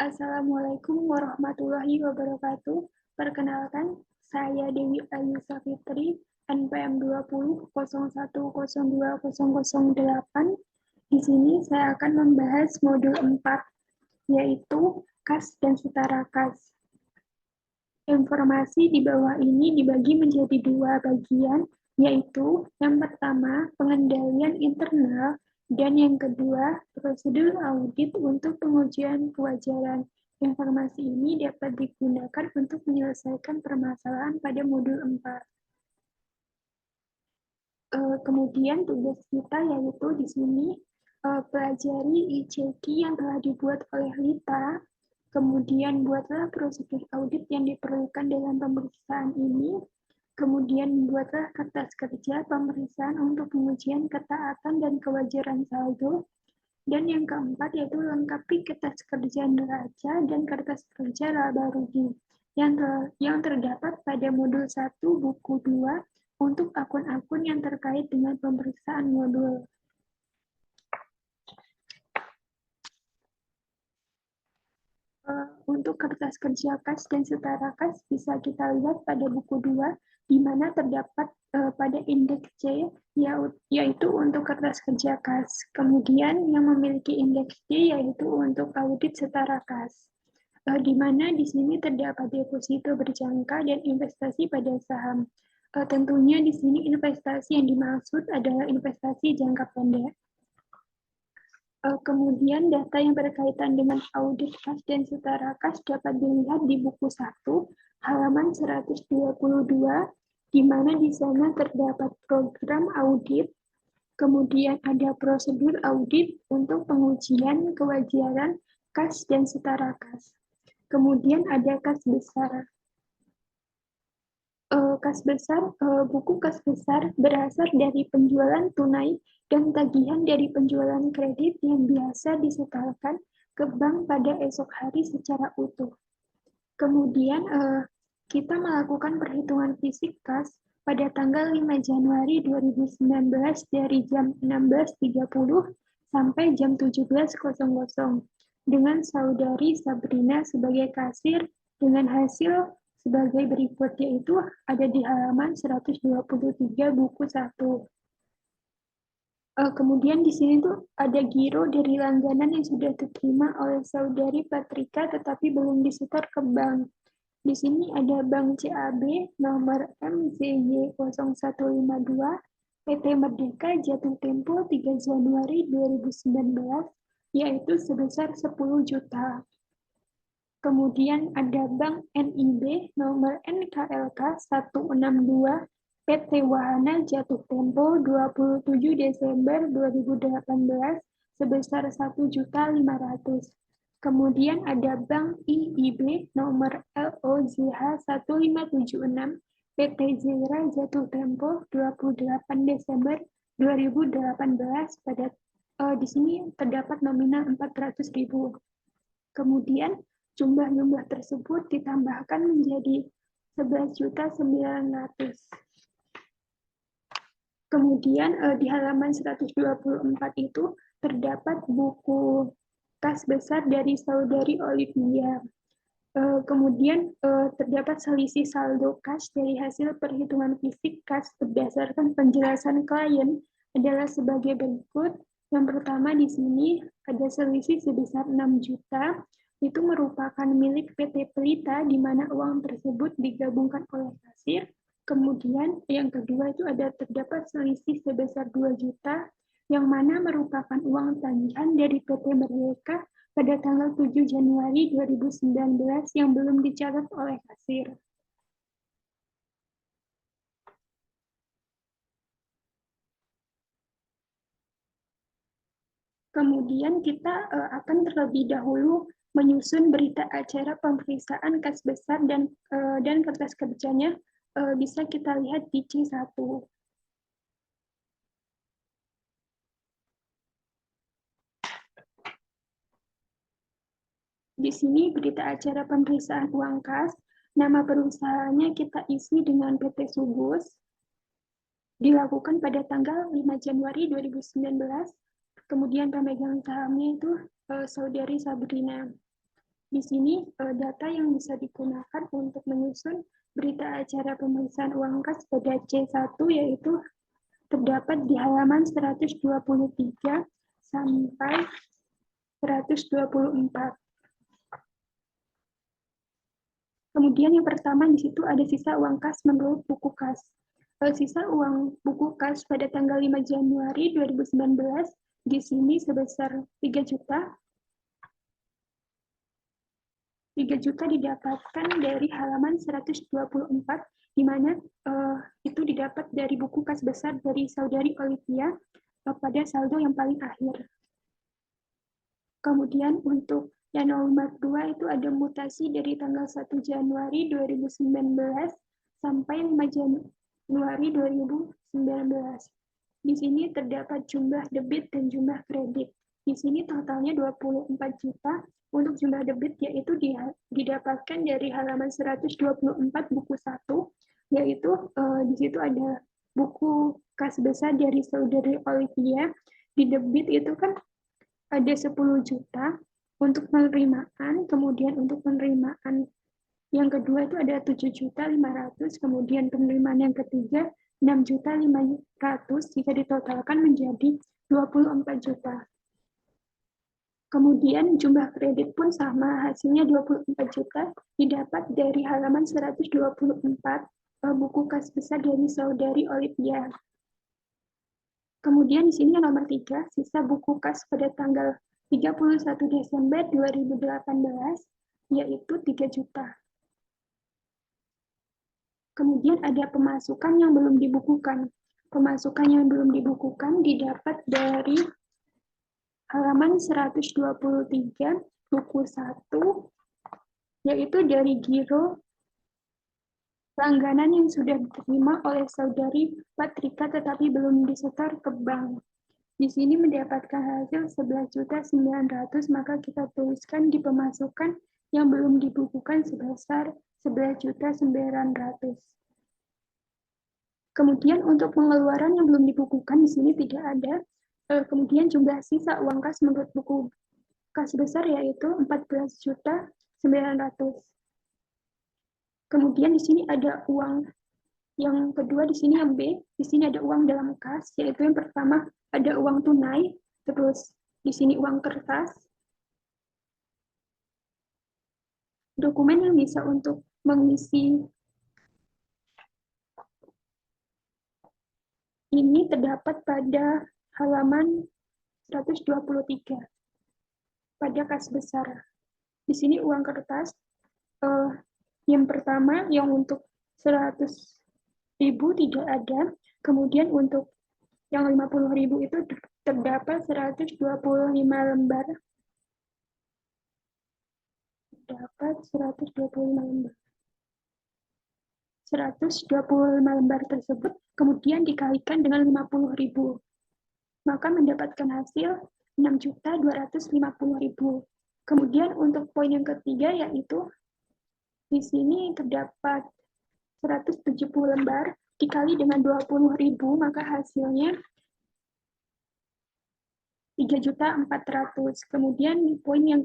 Assalamualaikum warahmatullahi wabarakatuh. Perkenalkan, saya Dewi Ayu Safitri, NPM 2001020008. Di sini saya akan membahas modul 4, yaitu kas dan setara kas. Informasi di bawah ini dibagi menjadi dua bagian, yaitu yang pertama, pengendalian internal, dan yang kedua, prosedur audit untuk pengujian kewajaran. Informasi ini dapat digunakan untuk menyelesaikan permasalahan pada modul 4. Kemudian tugas kita yaitu di sini pelajari ICQ yang telah dibuat oleh Lita. Kemudian buatlah prosedur audit yang diperlukan dalam pemeriksaan ini. Kemudian buatlah kertas kerja pemeriksaan untuk pengujian ketaatan dan kewajaran saldo. Dan yang keempat yaitu lengkapi kertas kerja neraca dan kertas kerja laba rugi yang terdapat pada modul 1 buku 2 untuk akun-akun yang terkait dengan pemeriksaan modul. Untuk kertas kerja kas dan setara kas bisa kita lihat pada buku 2, di mana terdapat pada indeks C, yaitu untuk kertas kerja kas. Kemudian yang memiliki indeks D yaitu untuk audit setara kas. Di mana di sini terdapat deposito berjangka dan investasi pada saham. Tentunya di sini investasi yang dimaksud adalah investasi jangka pendek. Kemudian data yang berkaitan dengan audit kas dan setara kas dapat dilihat di buku 1, halaman 122, di mana di sana terdapat program audit, kemudian ada prosedur audit untuk pengujian kewajaran kas dan setara kas. Kemudian ada kas besar. Buku kas besar berasal dari penjualan tunai dan tagihan dari penjualan kredit yang biasa disetorkan ke bank pada esok hari secara utuh. Kemudian kita melakukan perhitungan fisik kas pada tanggal 5 Januari 2019 dari jam 16.30 sampai jam 17.00 dengan saudari Sabrina sebagai kasir dengan hasil sebagai berikut, yaitu ada di halaman 123 buku 1. Kemudian di sini tuh ada giro dari langganan yang sudah diterima oleh saudari Patrika tetapi belum disetor ke bank. Di sini ada Bank CAB nomor MZY0152 PT Merdeka Jatuh Tempo 3 Januari 2019 yaitu sebesar 10 juta. Kemudian ada Bank NIB nomor NKLK 162 PT Wahana Jatuh Tempo 27 Desember 2018 sebesar 1.500.000. Kemudian ada Bank IIB nomor LOZH 1576 PT Zera Jatuh Tempo 28 Desember 2018 pada di sini terdapat nominal 400.000. Kemudian jumlah tersebut ditambahkan menjadi 11.900.000. Kemudian di halaman 124 itu terdapat buku kas besar dari saudari Olivia. Kemudian terdapat selisih saldo kas dari hasil perhitungan fisik kas berdasarkan penjelasan klien adalah sebagai berikut. Yang pertama di sini ada selisih sebesar 6 juta, itu merupakan milik PT Pelita di mana uang tersebut digabungkan oleh kasir. Kemudian yang kedua itu ada terdapat selisih sebesar 2 juta yang mana merupakan uang tagihan dari PT Merdeka pada tanggal 7 Januari 2019 yang belum dicatat oleh kasir. Kemudian kita akan terlebih dahulu menyusun berita acara pemeriksaan kas besar dan kertas kerjanya bisa kita lihat di C1. Di sini berita acara pemeriksaan uang kas, nama perusahaannya kita isi dengan PT Subus, dilakukan pada tanggal 5 Januari 2019, kemudian pemegang sahamnya itu Saudari Sabrina. Di sini data yang bisa digunakan untuk menyusun berita acara pemeriksaan uang kas pada C1 yaitu terdapat di halaman 123 sampai 124. Kemudian yang pertama di situ ada sisa uang kas menurut buku kas. Sisa uang buku kas pada tanggal 5 Januari 2019 di sini sebesar 3 juta. 3 juta didapatkan dari halaman 124, di mana itu didapat dari buku kas besar dari saudari Olivia pada saldo yang paling akhir. Kemudian untuk yang nomor 2 itu ada mutasi dari tanggal 1 Januari 2019 sampai 5 Januari 2019. Di sini terdapat jumlah debit dan jumlah kredit. Di sini totalnya 24 juta. Untuk jumlah debit yaitu didapatkan dari halaman 124 buku 1, yaitu di situ ada buku kas besar dari saudari Olivia. Di debit itu kan ada 10 juta untuk penerimaan, kemudian untuk penerimaan yang kedua itu ada 7.500.000, kemudian penerimaan yang ketiga 6.500.000, jika ditotalkan menjadi 24 juta. Kemudian jumlah kredit pun sama, hasilnya 24 juta, didapat dari halaman 124 buku kas besar dari saudari Olivia. Kemudian di sini yang nomor 3, sisa buku kas pada tanggal 31 Desember 2018, yaitu 3 juta. Kemudian ada pemasukan yang belum dibukukan. Pemasukan yang belum dibukukan didapat dari halaman 123, buku 1, yaitu dari giro langganan yang sudah diterima oleh saudari Patrika tetapi belum disetor ke bank. Di sini mendapatkan hasil 11.900.000, maka kita tuliskan di pemasukan yang belum dibukukan sebesar 11.900.000. Kemudian untuk pengeluaran yang belum dibukukan di sini tidak ada. Kemudian jumlah sisa uang kas menurut buku kas besar yaitu 14.900.000. Kemudian di sini ada uang yang kedua, di sini yang B, di sini ada uang dalam kas, yaitu yang pertama ada uang tunai, terus di sini uang kertas, dokumen yang bisa untuk mengisi ini terdapat pada halaman 123 pada kas besar. Di sini uang kertas, yang pertama yang untuk 100.000 tidak ada, kemudian untuk yang 50.000 itu terdapat 125 lembar. Terdapat 125 lembar. 125 lembar tersebut kemudian dikalikan dengan 50.000. Maka mendapatkan hasil 6.250.000. Kemudian untuk poin yang ketiga yaitu di sini terdapat 170 lembar dikali dengan 20.000, maka hasilnya 3.400.000. Kemudian poin yang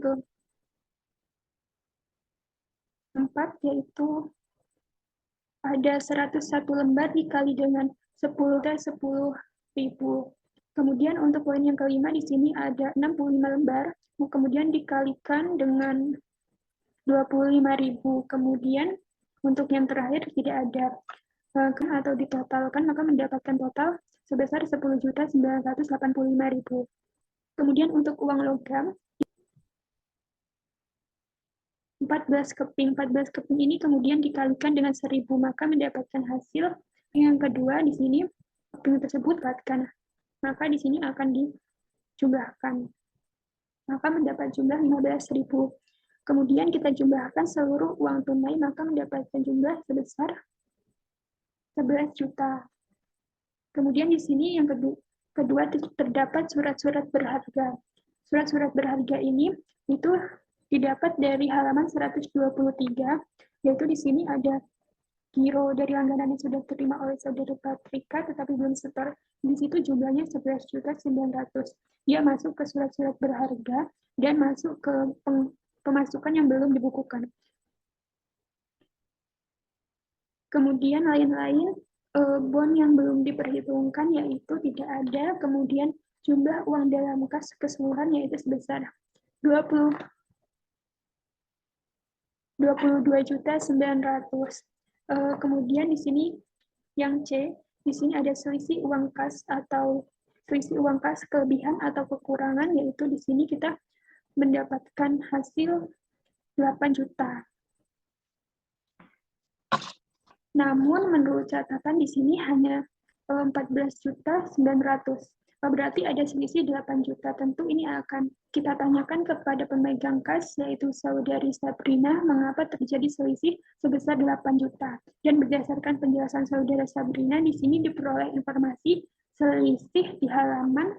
keempat yaitu ada 101 lembar dikali dengan 10.000. Kemudian untuk poin yang kelima di sini ada 65 lembar, kemudian dikalikan dengan 25.000. Kemudian untuk yang terakhir tidak ada atau ditotalkan, maka mendapatkan total sebesar 10.985.000. Kemudian untuk uang logam 14 keping. 14 keping ini kemudian dikalikan dengan 1.000, maka mendapatkan hasil yang kedua di sini keping tersebut dapatkan. Maka di sini akan dijumlahkan. Maka mendapat jumlah 15.000. Kemudian kita jumlahkan seluruh uang tunai, maka mendapatkan jumlah sebesar 11 juta. Kemudian di sini yang kedua terdapat surat-surat berharga. Surat-surat berharga ini itu didapat dari halaman 123, yaitu di sini ada giro dari langganan yang sudah diterima oleh saudara Patrika tetapi belum setor. Di situ jumlahnya 11.900.000. Dia masuk ke surat-surat berharga dan masuk ke pemasukan yang belum dibukukan. Kemudian lain-lain, bond yang belum diperhitungkan yaitu tidak ada, kemudian jumlah uang dalam kas keseluruhan yaitu sebesar 22.900.000. Kemudian di sini yang C, di sini ada selisih uang kas atau selisih uang kas kelebihan atau kekurangan, yaitu di sini kita mendapatkan hasil 8 juta. Namun menurut catatan di sini hanya 14.900.000. Berarti ada selisih 8 juta. Tentu ini akan kita tanyakan kepada pemegang kas, yaitu saudari Sabrina, mengapa terjadi selisih sebesar 8 juta. Dan berdasarkan penjelasan saudara Sabrina, di sini diperoleh informasi selisih di halaman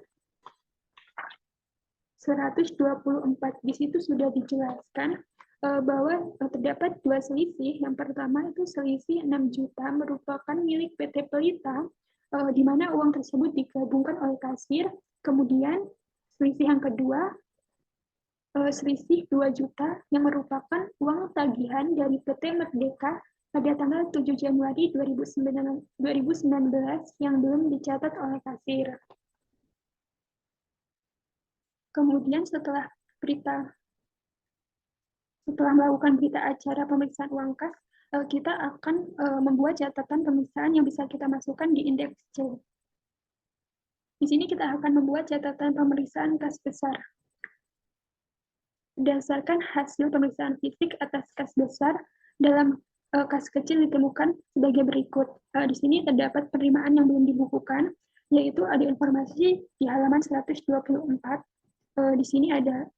124. Di situ sudah dijelaskan bahwa terdapat dua selisih. Yang pertama itu selisih 6 juta merupakan milik PT Pelita, di mana uang tersebut digabungkan oleh kasir. Kemudian selisih yang kedua, selisih 2 juta yang merupakan uang tagihan dari PT Merdeka pada tanggal 7 Januari 2019 yang belum dicatat oleh kasir. Kemudian setelah melakukan berita acara pemeriksaan uang kas, kita akan membuat catatan pemeriksaan yang bisa kita masukkan di indeks C. Di sini kita akan membuat catatan pemeriksaan kas besar. Berdasarkan hasil pemeriksaan fisik atas kas besar, dalam kas kecil ditemukan sebagai berikut. Di sini terdapat penerimaan yang belum dibukukan, yaitu ada informasi di halaman 124. Di sini ada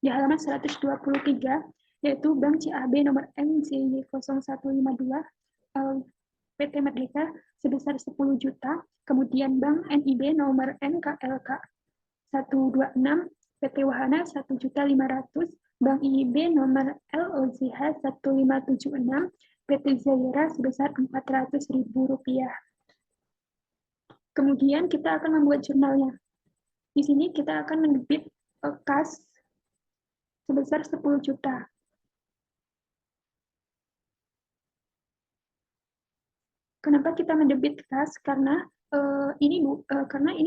di halaman 123, yaitu Bank CAB nomor MCY0152 PT Merdeka sebesar 10 juta, kemudian Bank NIB nomor NKLK 126 PT Wahana 1.500.000, Bank IIB nomor LOZH 1576, PT Zaira sebesar Rp400.000. Kemudian kita akan membuat jurnalnya. Di sini kita akan mendebit kas sebesar 10 juta. Kenapa kita mendebit kas? Karena ini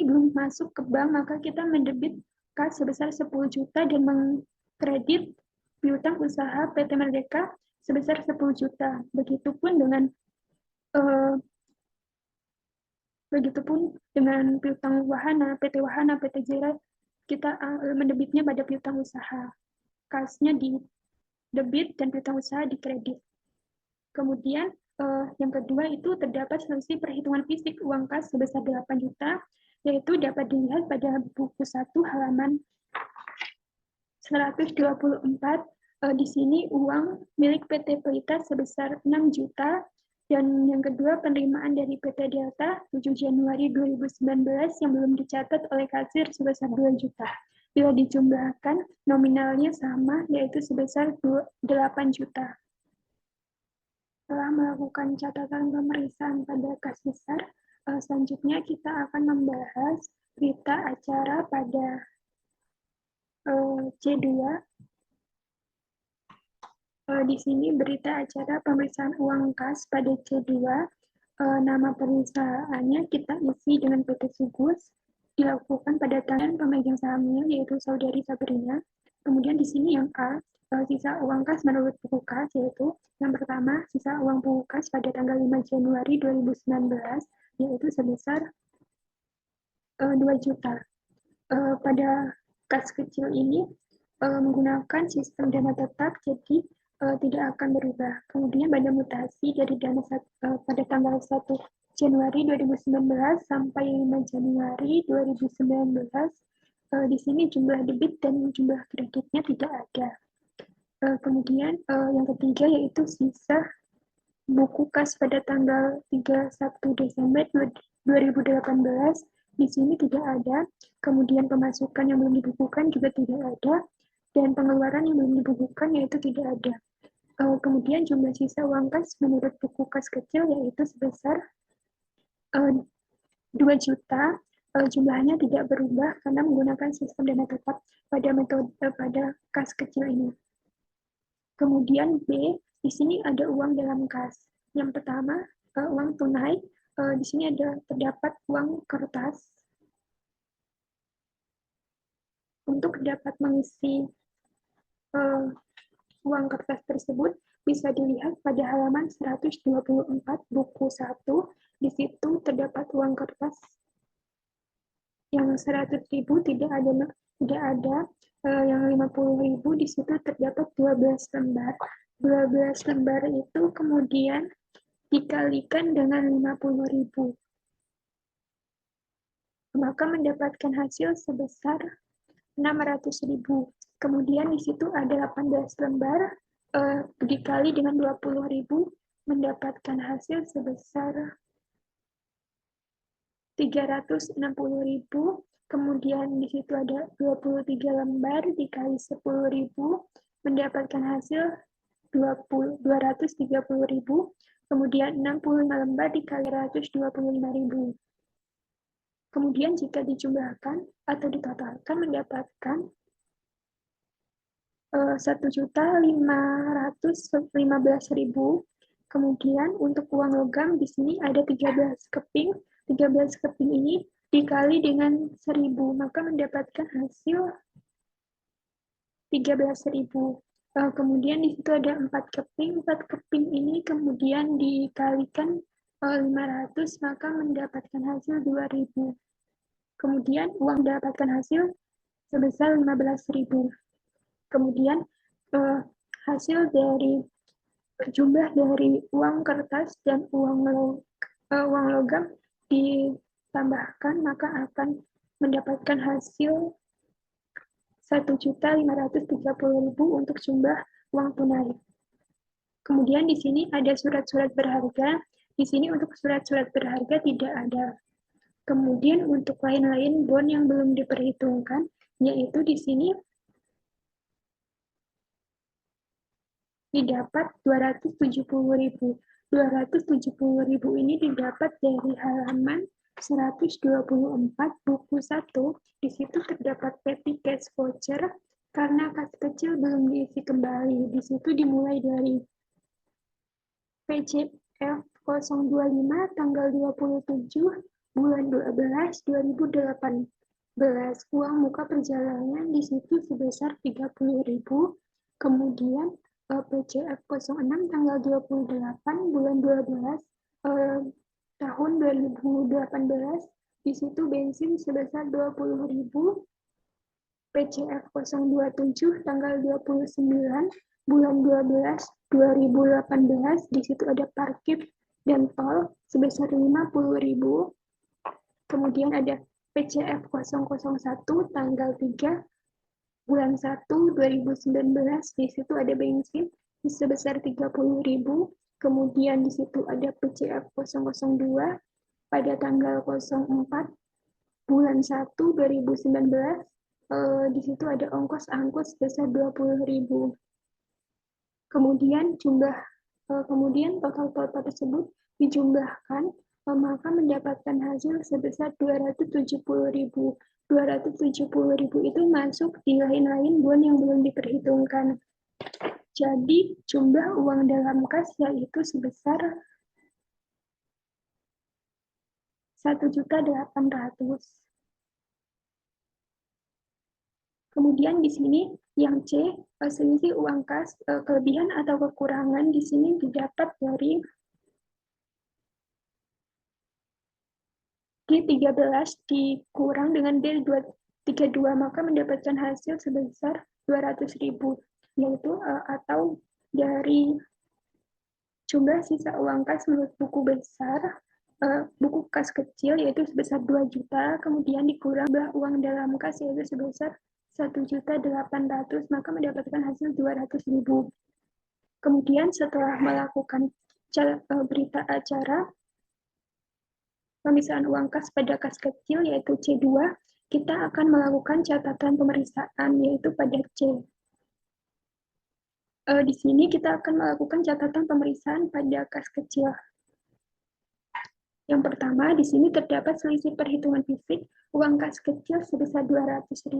belum masuk ke bank, maka kita mendebit kas sebesar 10 juta dan mengkredit piutang usaha PT Merdeka sebesar 10 juta. Begitupun dengan piutang Wahana, PT Zaira, kita mendebitnya pada piutang usaha. Kasnya didebit dan piutang usaha dikredit. Kemudian yang kedua itu terdapat selisih perhitungan fisik uang kas sebesar 8 juta, yaitu dapat dilihat pada buku 1 halaman 124. Di sini uang milik PT Pelita sebesar 6 juta, dan yang kedua penerimaan dari PT Delta 7 Januari 2019 yang belum dicatat oleh kasir sebesar 2 juta. Bila dijumlahkan, nominalnya sama, yaitu sebesar 8 juta. Setelah melakukan catatan pemeriksaan pada kas besar, selanjutnya kita akan membahas berita acara pada C2. Di sini berita acara pemeriksaan uang kas pada C2. Nama perusahaannya kita isi dengan PT Sugus, dilakukan pada tangan pemegang sahamnya yaitu saudari Sabrina. Kemudian di sini yang A, sisa uang kas menurut buku kas, yaitu yang pertama sisa uang buku kas pada tanggal 5 Januari 2019 yaitu sebesar 2 juta. Pada kas kecil ini menggunakan sistem dana tetap, jadi tidak akan berubah. Kemudian pada mutasi dari dana pada tanggal 1 Januari 2019 sampai 5 Januari 2019, di sini jumlah debit dan jumlah kreditnya tidak ada. Kemudian yang ketiga yaitu sisa buku kas pada tanggal 31 Desember 2018, di sini tidak ada. Kemudian pemasukan yang belum dibukukan juga tidak ada, dan pengeluaran yang belum dibukukan yaitu tidak ada. Kemudian jumlah sisa uang kas menurut buku kas kecil yaitu sebesar 2 juta. Jumlahnya tidak berubah karena menggunakan sistem dana tetap pada metode pada kas kecil ini. Kemudian B, di sini ada uang dalam kas. Yang pertama, uang tunai. Di sini terdapat uang kertas. Untuk dapat mengisi uang kertas tersebut, bisa dilihat pada halaman 124 buku 1. Di situ terdapat uang kertas yang 100.000 tidak ada, yang 50.000 di situ terdapat 12 lembar. 12 lembar itu kemudian dikalikan dengan 50.000. Maka mendapatkan hasil sebesar 600.000. Kemudian di situ ada 18 lembar, dikali dengan 20.000 mendapatkan hasil sebesar 360.000. Kemudian di situ ada 23 lembar dikali 10.000 mendapatkan hasil 230.000. Kemudian 65 lembar dikali 125.000. Kemudian jika dijumlahkan atau ditotalkan mendapatkan 1.515.000. Kemudian untuk uang logam di sini ada 13 keping. 13 keping ini dikali dengan 1.000, maka mendapatkan hasil 13.000. Kemudian di situ ada 4 keping. 4 keping ini kemudian dikalikan 500, maka mendapatkan hasil 2.000. Kemudian uang mendapatkan hasil sebesar 15.000. Kemudian hasil dari jumlah dari uang kertas dan uang logam ditambahkan, maka akan mendapatkan hasil 1.530.000 untuk jumlah uang tunai. Kemudian di sini ada surat-surat berharga. Di sini untuk surat-surat berharga tidak ada. Kemudian untuk lain-lain bond yang belum diperhitungkan, yaitu di sini didapat 270.000. 270.000 ini didapat dari halaman 124 buku 1. Di situ terdapat petty cash voucher karena kas kecil belum diisi kembali. Di situ dimulai dari PCF 025 tanggal 27 bulan 12 2018. Uang muka perjalanan di situ sebesar 30.000. Kemudian PCF 06 tanggal 28 bulan 12 tahun 2018, di situ bensin sebesar 20.000. PCF 027 tanggal 29 bulan 12 2018, di situ ada parkir dan tol sebesar 50.000. Kemudian ada PCF 001 tanggal 3 bulan 1 2019, di situ ada bensin sebesar 30.000. Kemudian di situ ada PCF 002 pada tanggal 04 bulan 1 2019. Di situ ada ongkos angkut sebesar 20.000. Kemudian total tersebut dijumlahkan, maka mendapatkan hasil sebesar 270.000. 270.000 itu masuk di lain-lain bond yang belum diperhitungkan. Jadi jumlah uang dalam kas yaitu sebesar 1.800.000. Kemudian di sini yang C, selisih uang kas, kelebihan atau kekurangan di sini didapat dari D13 dikurang dengan D32, maka mendapatkan hasil sebesar 200.000, yaitu atau dari jumlah sisa uang kas menurut buku besar, buku kas kecil yaitu sebesar 2 juta, kemudian dikurang jumlah uang dalam kas yaitu sebesar 1.800.000, maka mendapatkan hasil 200.000. Kemudian setelah melakukan berita acara pemisahan uang kas pada kas kecil yaitu C2, kita akan melakukan catatan pemeriksaan yaitu pada C. Di sini kita akan melakukan catatan pemeriksaan pada kas kecil. Yang pertama, di sini terdapat selisih perhitungan fisik uang kas kecil sebesar 200.000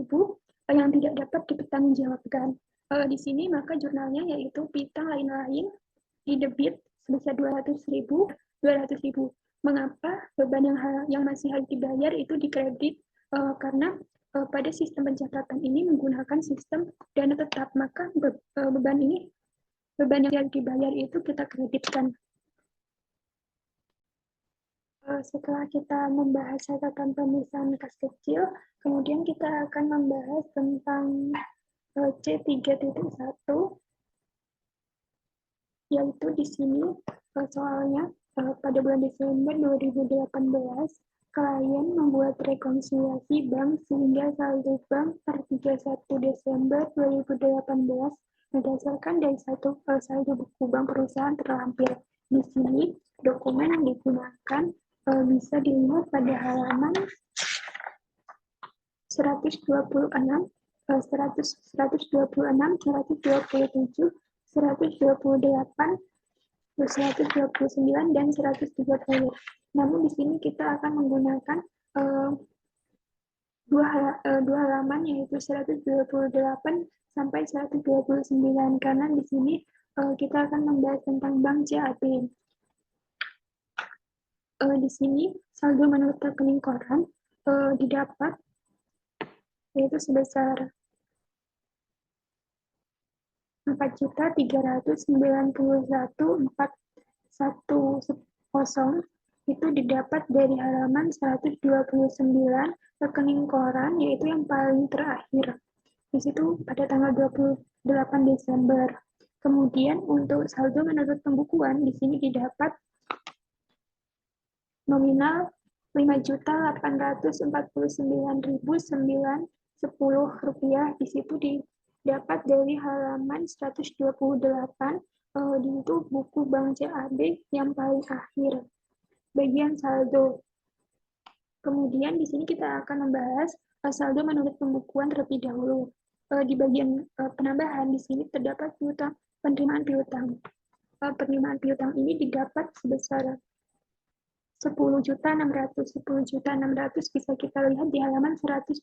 yang tidak dapat dipertanggungjawabkan. Di sini maka jurnalnya yaitu piutang lain-lain di debit sebesar 200.000. Mengapa beban yang masih harus dibayar itu dikredit? Karena pada sistem pencatatan ini menggunakan sistem dana tetap, maka beban yang harus dibayar itu kita kreditkan. Setelah kita membahas catatan pemisahan kas kecil, kemudian kita akan membahas tentang C3.1, yaitu di sini soalnya pada bulan Desember 2018, klien membuat rekonsiliasi bank sehingga saldo bank per 31 Desember 2018 berdasarkan dari saldo buku bank perusahaan terlampir. Di sini dokumen yang digunakan bisa dilihat pada halaman 126, 126, 127, 128, 129, dan 130. Namun di sini kita akan menggunakan dua halaman, yaitu 128 sampai 129, karena di sini kita akan membahas tentang Bank CAB. Di sini saldo menurut rekening koran didapat yaitu sebesar 4.391.410 itu didapat dari halaman 129 rekening koran, yaitu yang paling terakhir. Di situ pada tanggal 28 Desember. Kemudian untuk saldo menurut pembukuan di sini didapat nominal Rp5.849.910. Di situ didapat dari halaman 128 itu buku Bank CAB yang paling akhir, bagian saldo. Kemudian di sini kita akan membahas saldo menurut pembukuan terlebih dahulu. Di bagian penambahan di sini terdapat penerimaan piutang. Penerimaan piutang ini didapat sebesar 10.600 bisa kita lihat di halaman 129,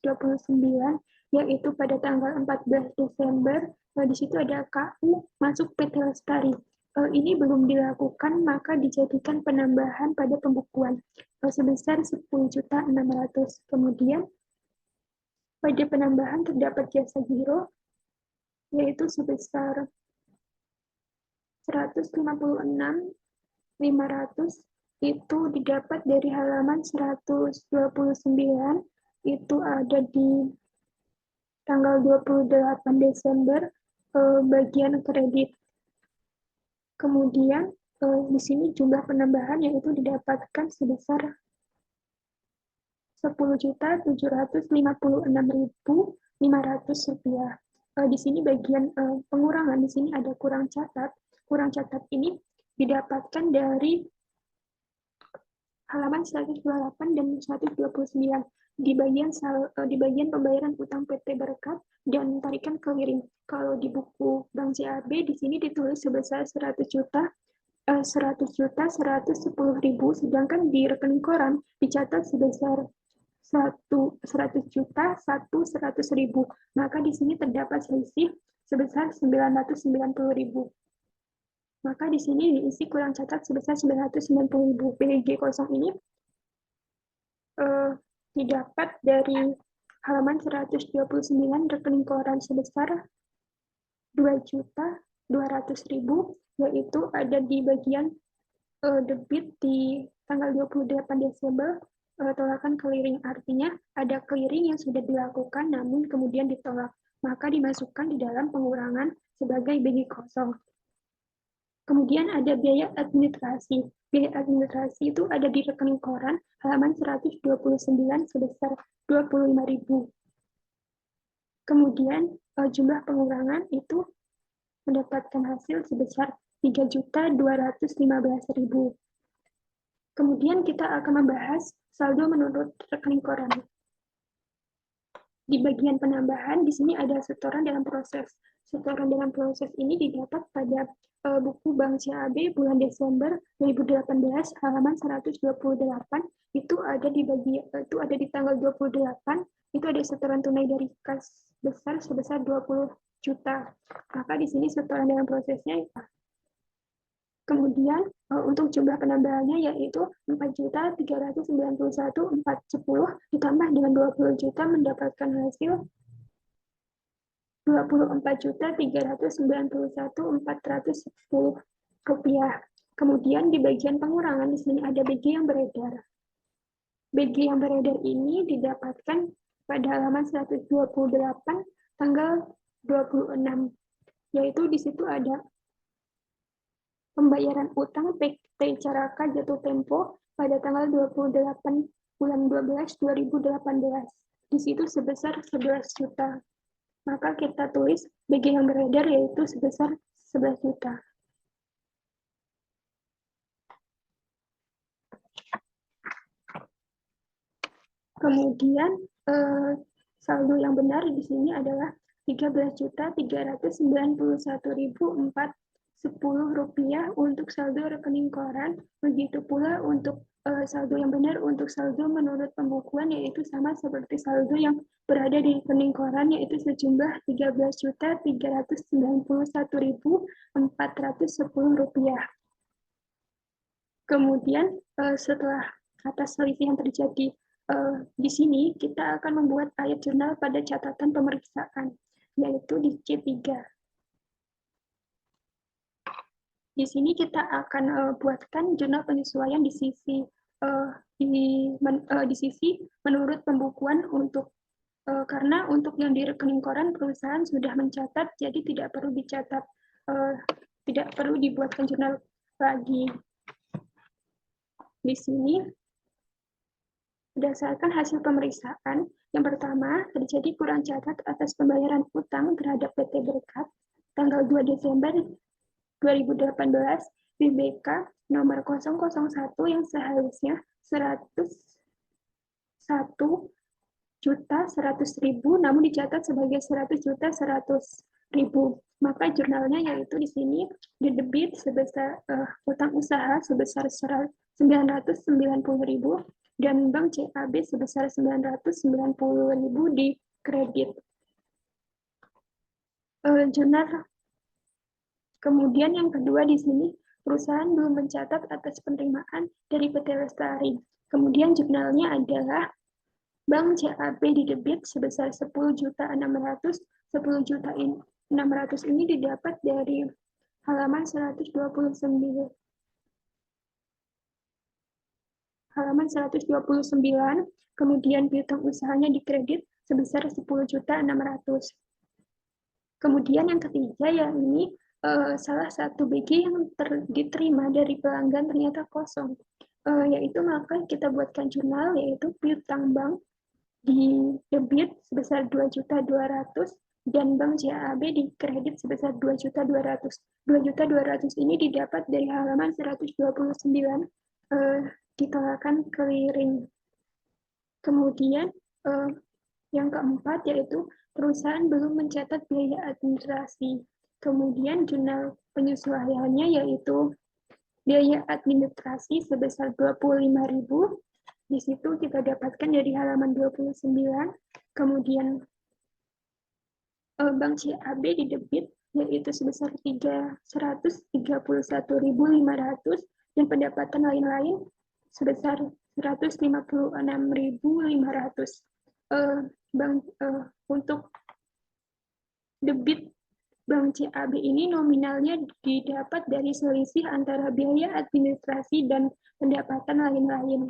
yaitu pada tanggal 14 Desember. Di situ ada KU masuk PT Lestari. Ini belum dilakukan, maka dijadikan penambahan pada pembukuan sebesar 10.600. Kemudian pada penambahan terdapat jasa giro, yaitu sebesar 156.500, itu didapat dari halaman 129, itu ada di tanggal 28 Desember, bagian kredit. Kemudian di sini jumlah penambahan yaitu didapatkan sebesar 10.756.500 rupiah. Di sini bagian pengurangan, di sini ada kurang catat. Kurang catat ini didapatkan dari halaman 128 dan 129 di bagian pembayaran utang PT Berkat dan tarikan clearing. Kalau di buku Bank CAB di sini ditulis sebesar 100 juta 110.000, sedangkan di rekening koran dicatat sebesar 100 juta 100.000. Maka di sini terdapat selisih sebesar 990.000. Maka di sini diisi kurang catat sebesar 990.000. BG kosong ini didapat dari halaman 129 rekening koran sebesar 2.200.000, yaitu ada di bagian debit di tanggal 28 Desember, tolakan clearing. Artinya ada clearing yang sudah dilakukan namun kemudian ditolak, maka dimasukkan di dalam pengurangan sebagai BG kosong. Kemudian ada biaya administrasi. Biaya administrasi itu ada di rekening koran halaman 129 sebesar 25.000. Kemudian jumlah pengurangan itu mendapatkan hasil sebesar 3.215.000. Kemudian kita akan membahas saldo menurut rekening koran. Di bagian penambahan, di sini ada setoran dalam proses. Setoran dalam proses ini didapat pada buku Bank CAB bulan Desember 2018 halaman 128. Itu ada di tanggal 28. Itu ada setoran tunai dari kas besar sebesar juta. Maka di sini setoran dengan prosesnya. Kemudian untuk jumlah penambahannya yaitu 4.391.410 ditambah dengan 20 juta mendapatkan hasil 24.391.410 rupiah. Kemudian di bagian pengurangan di sini ada BG yang beredar. BG yang beredar ini didapatkan pada halaman 128 tanggal 26, yaitu di situ ada pembayaran utang PT Caraka Jatuh Tempo pada tanggal 28 bulan 12 2018. Di situ sebesar 11 juta. Maka kita tulis BG yang beredar yaitu sebesar 11 juta. Kemudian saldo yang benar di sini adalah 13.391.410 rupiah untuk saldo rekening koran. Begitu pula untuk saldo yang benar untuk saldo menurut pembukuan yaitu sama seperti saldo yang berada di rekening koran yaitu sejumlah 13.391.410 rupiah. Kemudian setelah atas selisih yang terjadi di sini kita akan membuat ayat jurnal pada catatan pemeriksaan yaitu di C3. Di sini kita akan buatkan jurnal penyesuaian di sisi menurut pembukuan untuk karena untuk yang di rekening koran perusahaan sudah mencatat, jadi tidak perlu dicatat, tidak perlu dibuatkan jurnal lagi. Di sini berdasarkan hasil pemeriksaan, yang pertama terjadi kurang catat atas pembayaran utang terhadap PT Berkat tanggal 2 Desember 2018 BBK nomor 001 yang seharusnya 101.100.000 namun dicatat sebagai 100.100.000. Maka jurnalnya yaitu di sini didebit sebesar utang usaha sebesar 990.000 dan Bank CAB sebesar 990.000 di kredit. Jurnal. Kemudian yang kedua di sini, perusahaan belum mencatat atas penerimaan dari PT Lestari. Kemudian jurnalnya adalah Bank CAB didebit sebesar 10.600.000. 10.600.000 ini didapat dari halaman 129. Halaman 129, kemudian piutang usahanya dikredit sebesar 10.600.000. Kemudian yang ketiga ya ini salah satu BG yang diterima dari pelanggan ternyata kosong, yaitu maka kita buatkan jurnal yaitu piutang bank di debit sebesar 2.200.000 dan Bank CAB di kredit sebesar 2.200.000. 2.200.000 ini didapat dari halaman 129 ditolakan clearing. Kemudian yang keempat yaitu perusahaan belum mencatat biaya administrasi. Kemudian jurnal penyesuaiannya yaitu biaya administrasi sebesar 25.000. Di situ kita dapatkan dari halaman 29. Kemudian Bank CAB didebit yaitu sebesar 131.500 dan pendapatan lain-lain sebesar 156.500. Untuk debit Bank CAB ini nominalnya didapat dari selisih antara biaya administrasi dan pendapatan lain-lain.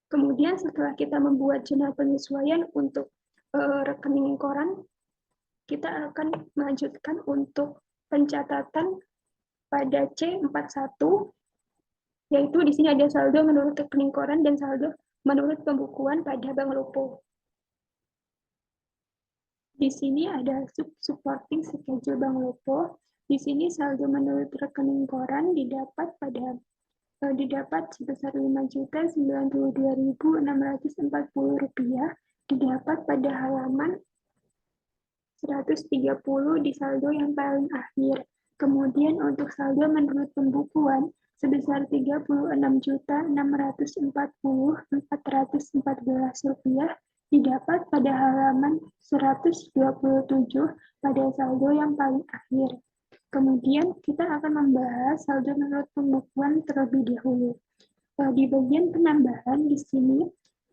Kemudian setelah kita membuat jurnal penyesuaian untuk rekening koran, kita akan melanjutkan untuk pencatatan pada C41, yaitu di sini ada saldo menurut rekening koran dan saldo menurut pembukuan pada Bank Lupo. Di sini ada supporting schedule Bank Lupo. Di sini saldo menurut rekening koran didapat sebesar 5.092.640 rupiah, didapat pada halaman 130 di saldo yang paling akhir. Kemudian untuk saldo menurut pembukuan sebesar 36.640.414 rupiah didapat pada halaman 127 pada saldo yang paling akhir. Kemudian kita akan membahas saldo menurut pembukuan terlebih dahulu. Di bagian penambahan di sini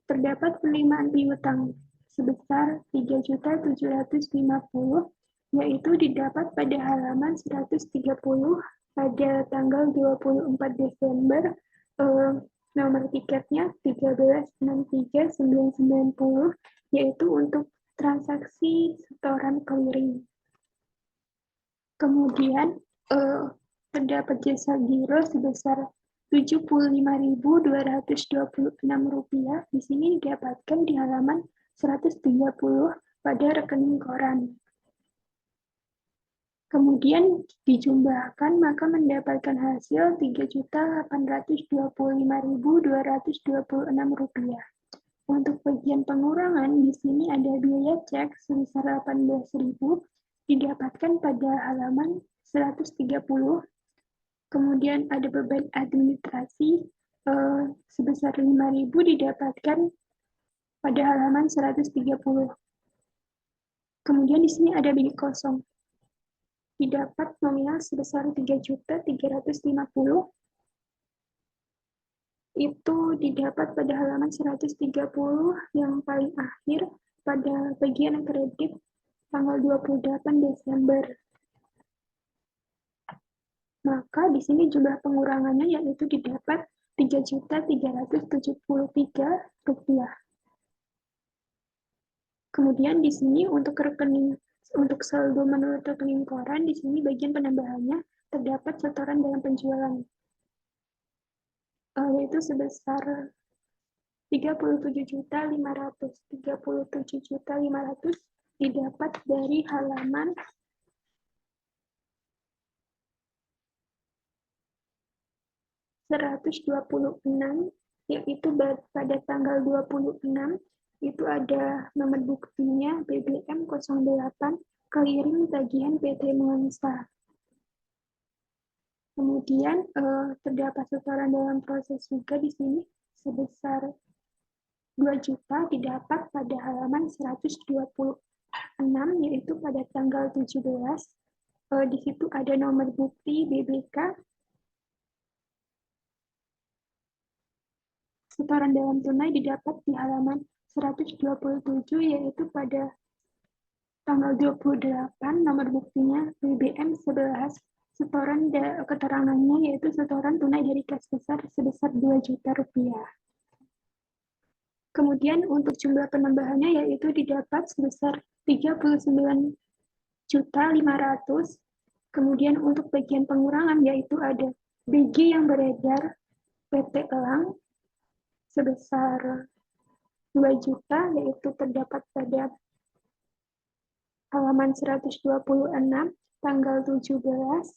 terdapat penerimaan piutang sebesar 3.750, yaitu didapat pada halaman 130 pada tanggal 24 Desember, nomor tiketnya 1363.990, yaitu untuk transaksi setoran clearing. Kemudian terdapat jasa giro sebesar Rp75.226. Di sini didapatkan di halaman 130 pada rekening koran. Kemudian dijumlahkan maka mendapatkan hasil Rp3.825.226. Untuk bagian pengurangan di sini ada biaya cek sebesar Rp18.000 didapatkan pada halaman 130. Kemudian ada beban administrasi sebesar Rp5.000 didapatkan pada halaman 130. Kemudian di sini ada bilik kosong. Didapat nominal sebesar Rp3.350. Itu didapat pada halaman 130 yang paling akhir pada bagian kredit tanggal 28 Desember. Maka di sini jumlah pengurangannya yaitu didapat Rp3.373. Kemudian di sini untuk saldo menurut rekening koran, di sini bagian penambahannya terdapat setoran dalam penjualan, yaitu sebesar Rp37.500 didapat dari halaman 126, yaitu pada tanggal 26 itu ada nomor buktinya BBM 08 clearing tagihan PT Nuansa. Kemudian terdapat setoran dalam proses juga di sini sebesar 2 juta didapat pada halaman 126, yaitu pada tanggal 17. Di situ ada nomor bukti BBK. Setoran dalam tunai didapat di halaman 127, yaitu pada tanggal 28, nomor buktinya BBM 11. Setoran keterangannya yaitu setoran tunai dari kas besar sebesar 2 juta rupiah. Kemudian untuk jumlah penambahannya yaitu didapat sebesar 39.500. Kemudian untuk bagian pengurangan yaitu ada BG yang beredar PT Elang sebesar 2 juta, yaitu terdapat pada halaman 126 tanggal 17,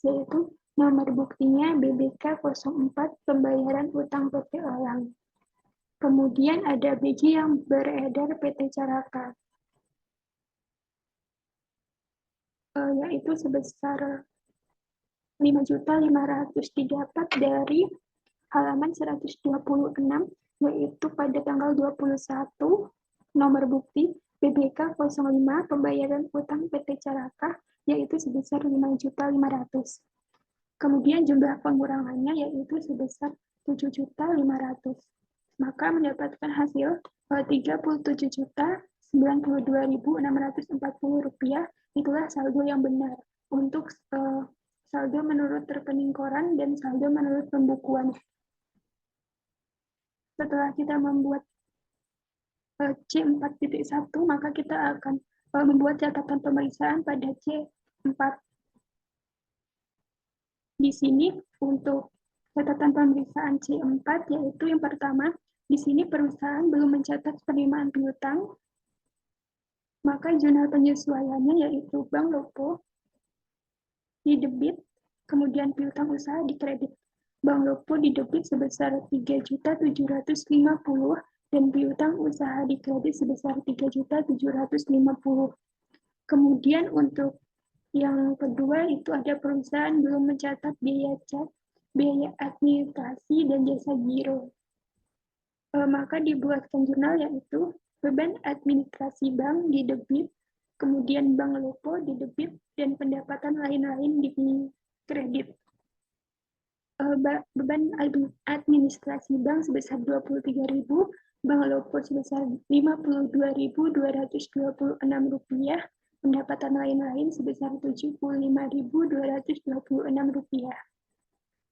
yaitu nomor buktinya BBK 04 pembayaran utang PT Elang. Kemudian ada BG yang beredar PT Caraka, yaitu sebesar 5.500 didapat dari halaman 126, yaitu pada tanggal 21, nomor bukti BBK 05 pembayaran utang PT Caraka, yaitu sebesar 5.500. Kemudian jumlah pengurangannya yaitu sebesar 7.500. Maka mendapatkan hasil Rp30.092.640. Itulah saldo yang benar untuk saldo menurut rekening koran dan saldo menurut pembukuan. Setelah kita membuat C4.1, maka kita akan membuat catatan pemeriksaan pada C4. Di sini untuk catatan pemeriksaan C4 yaitu yang pertama, di sini perusahaan belum mencatat penerimaan piutang, maka jurnal penyesuaiannya yaitu Bank Lopo di debit, kemudian piutang usaha di kredit. Bank Lopo di debit sebesar 3.750 dan piutang usaha di kredit sebesar 3.750. Kemudian untuk yang kedua itu ada perusahaan belum mencatat biaya cek, biaya administrasi, dan jasa giro. Maka dibuatkan jurnal yaitu beban administrasi bank di debit, kemudian bank lopo di debit, dan pendapatan lain-lain di kredit. Beban administrasi bank sebesar 23.000, bank lopo sebesar 52.226 rupiah, pendapatan lain-lain sebesar 75.226 rupiah.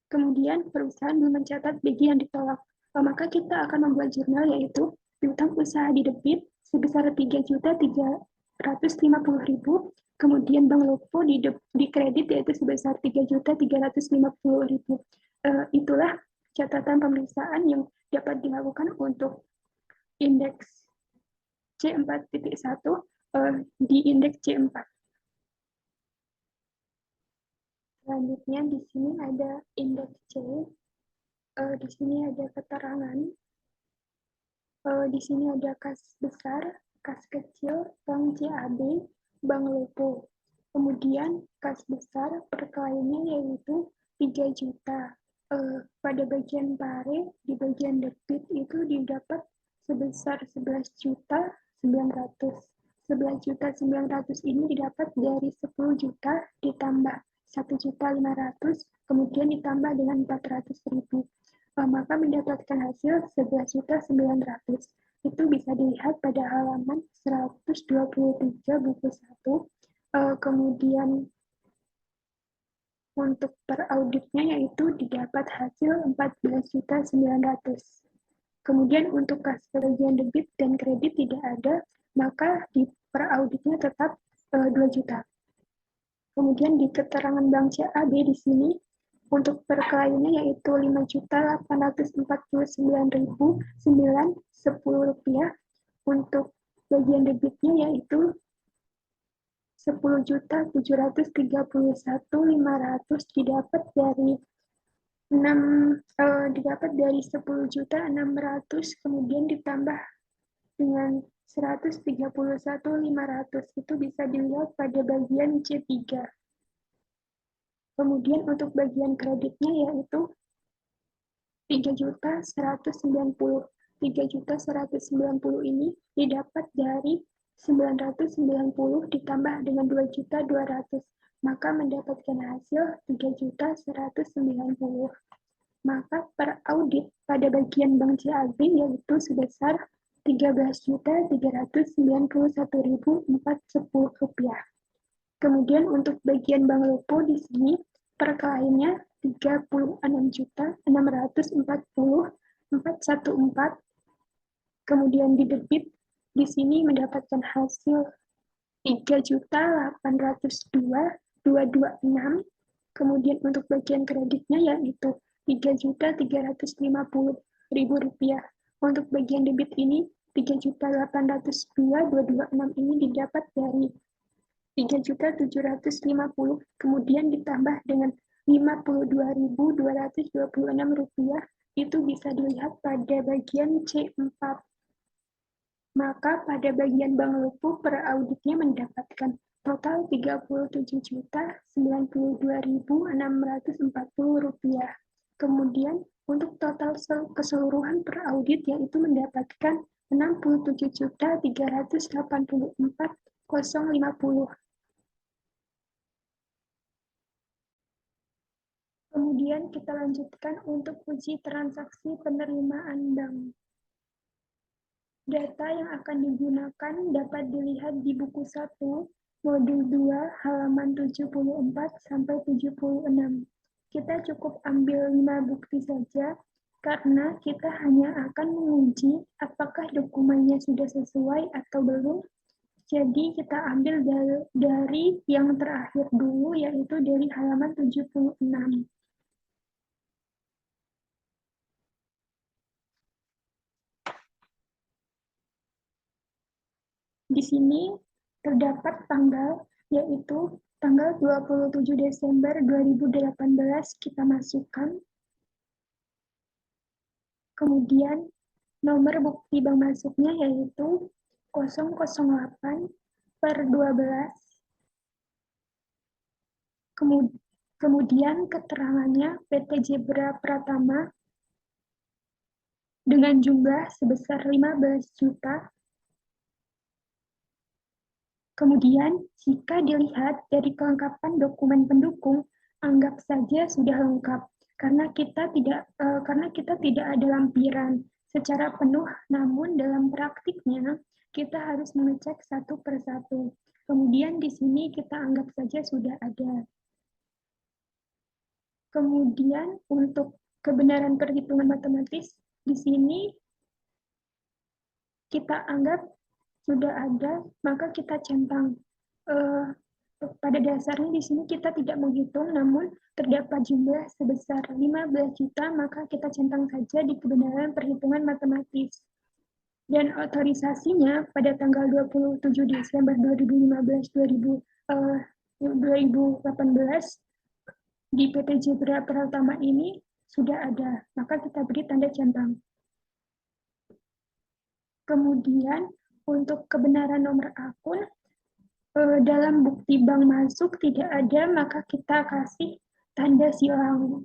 Kemudian perusahaan belum mencatat bagi yang ditolak. Maka kita akan membuat jurnal yaitu piutang usaha di debit sebesar 3.350.000, kemudian bank lopo di kredit yaitu sebesar 3.350.000. Itulah catatan pemeriksaan yang dapat dilakukan untuk indeks C4.1 di indeks C4. Selanjutnya di sini ada indeks C. Di sini ada keterangan. Di sini ada kas besar, kas kecil, bank CAB, bank lopo. Kemudian kas besar per kliennya yaitu 3 juta. Pada bagian pare, di bagian debit itu didapat sebesar 11 juta 900. 11 juta 900 ini didapat dari 10 juta ditambah 1 juta 500, kemudian ditambah dengan 400.000. Maka mendapatkan hasil 11 juta 900. Itu bisa dilihat pada halaman 123 buku 1. Kemudian untuk per auditnya yaitu didapat hasil 14.900. Kemudian untuk kas bagian debit dan kredit tidak ada, maka di per auditnya tetap 2 juta. Kemudian di keterangan bank CAB di sini untuk per kliennya yaitu 5.849.910 rupiah. Untuk bagian debitnya yaitu 10.731.500 didapat dari 10.600.000, kemudian ditambah dengan 131.500, itu bisa dilihat pada bagian C3. Kemudian untuk bagian kreditnya yaitu 3.190. 3.190 ini didapat dari 990 ditambah dengan 2.200, maka mendapatkan hasil 3.190. Maka per audit pada bagian bank CAB yaitu sebesar 13.391.410 rupiah. Kemudian untuk bagian bank lopo di sini per kliennya 36.640.414. Kemudian di debit di sini mendapatkan hasil 3.802.226. Kemudian untuk bagian kreditnya yaitu 3.350.000 rupiah. Untuk bagian debit ini 3.802.226 ini didapat dari 3.750, kemudian ditambah dengan 52.226 rupiah, itu bisa dilihat pada bagian C4. Maka pada bagian bank lopo per auditnya mendapatkan total 37.092.640 rupiah. Kemudian untuk total keseluruhan per audit yaitu mendapatkan 67.384.050. Kemudian kita lanjutkan untuk uji transaksi penerimaan bank. Data yang akan digunakan dapat dilihat di buku 1, modul 2, halaman 74-76. Kita cukup ambil 5 bukti saja, karena kita hanya akan menguji apakah dokumennya sudah sesuai atau belum. Jadi kita ambil dari yang terakhir dulu, yaitu dari halaman 76. Di sini terdapat tanggal, yaitu tanggal 27 Desember 2018 kita masukkan. Kemudian nomor bukti bank masuknya yaitu 008/12. Kemudian keterangannya PT Zebra Pratama dengan jumlah sebesar 15 juta. Kemudian, jika dilihat dari kelengkapan dokumen pendukung, anggap saja sudah lengkap karena kita tidak ada lampiran secara penuh, namun dalam praktiknya kita harus mengecek satu persatu. Kemudian di sini kita anggap saja sudah ada. Kemudian untuk kebenaran perhitungan matematis, di sini kita anggap sudah ada, maka kita centang. Eh, Pada dasarnya di sini kita tidak menghitung, namun terdapat jumlah sebesar 15 juta, maka kita centang saja di kebenaran perhitungan matematis. Dan otorisasinya pada tanggal 27 Desember 2015 2018 di PT Jebra Pratama ini sudah ada, maka kita beri tanda centang. Kemudian untuk kebenaran nomor akun, dalam bukti bank masuk tidak ada, maka kita kasih tanda silang.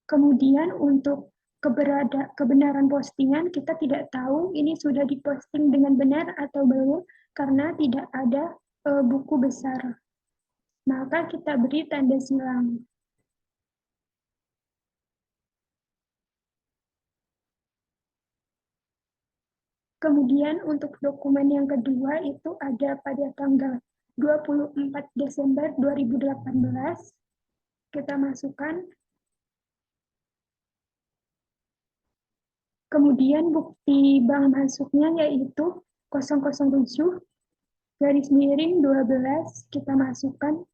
Kemudian untuk kebenaran postingan, kita tidak tahu ini sudah diposting dengan benar atau belum, karena tidak ada buku besar. Maka kita beri tanda silang. Kemudian untuk dokumen yang kedua itu ada pada tanggal 24 Desember 2018. Kita masukkan. Kemudian bukti bank masuknya yaitu 007 garis miring 12 kita masukkan.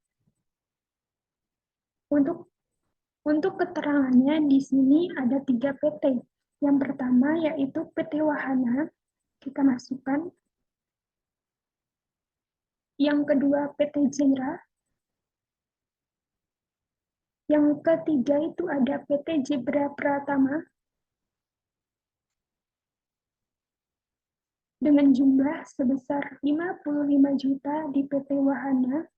Untuk keterangannya di sini ada 3 PT. Yang pertama yaitu PT Wahana, kita masukkan. Yang kedua PT Jaira. Yang ketiga itu ada PT Jebra Pratama dengan jumlah sebesar 55 juta di PT Wahana.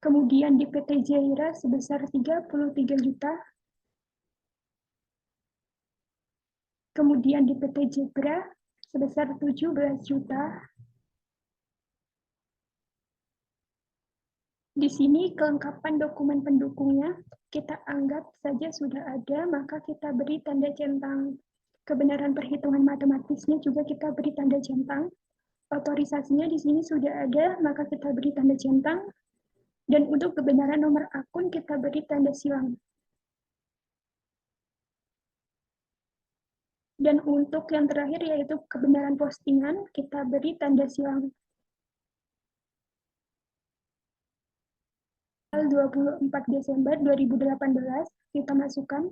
Kemudian di PT Jaira sebesar 33 juta. Kemudian di PT Jebra sebesar 17 juta. Di sini kelengkapan dokumen pendukungnya kita anggap saja sudah ada, maka kita beri tanda centang. Kebenaran perhitungan matematisnya juga kita beri tanda centang. Otorisasinya di sini sudah ada, maka kita beri tanda centang. Dan untuk kebenaran nomor akun kita beri tanda silang. Dan untuk yang terakhir yaitu kebenaran postingan, kita beri tanda silang. Tanggal 24 Desember 2018 kita masukkan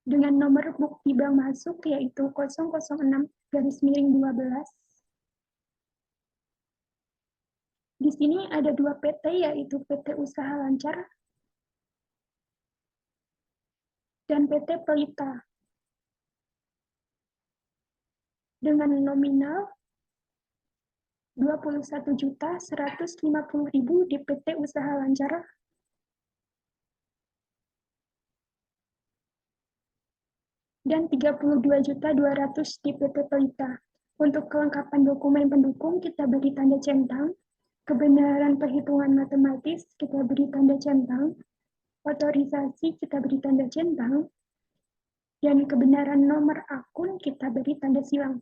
dengan nomor bukti bank masuk yaitu 006 garis miring 12. Di sini ada 2 PT yaitu PT Usaha Lancar dan PT Pelita dengan nominal 21.150.000 di PT Usaha Lancar dan 32.200 di PT Pelita. Untuk kelengkapan dokumen pendukung kita beri tanda centang, kebenaran perhitungan matematis kita beri tanda centang, otorisasi kita beri tanda centang, dan kebenaran nomor akun kita beri tanda silang.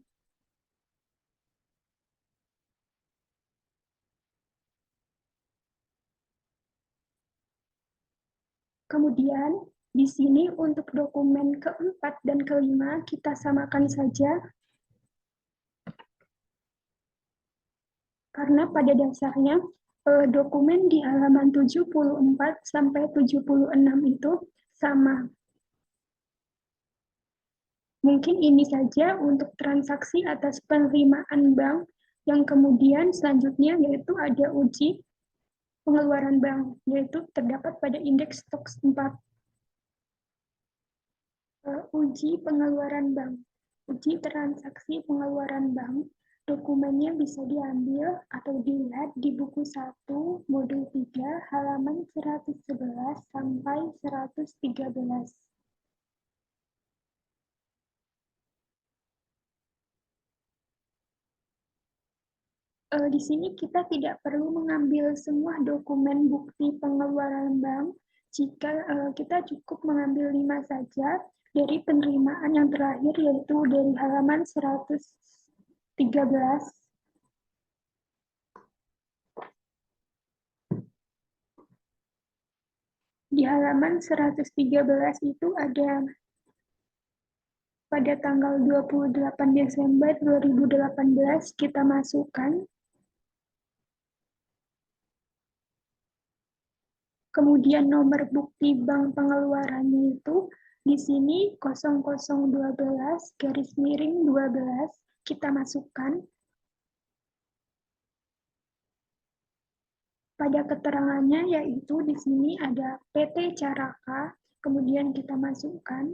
Kemudian, di sini untuk dokumen keempat dan kelima kita samakan saja, karena pada dasarnya dokumen di halaman 74 sampai 76 itu sama. Mungkin ini saja untuk transaksi atas penerimaan bank, yang kemudian selanjutnya yaitu ada uji pengeluaran bank, yaitu terdapat pada indeks STOXX 4. Uji pengeluaran bank. Uji transaksi pengeluaran bank. Dokumennya bisa diambil atau dilihat di buku 1, modul 3, halaman 111 sampai 113. Di sini kita tidak perlu mengambil semua dokumen bukti pengeluaran bank jika kita cukup mengambil 5 saja dari penerimaan yang terakhir, yaitu dari halaman 113. Di halaman 113 itu ada pada tanggal 28 Desember 2018 kita masukkan. Kemudian nomor bukti bank pengeluarannya itu di sini 0012 garis miring 12 kita masukkan. Pada keterangannya yaitu di sini ada PT Caraka, kemudian kita masukkan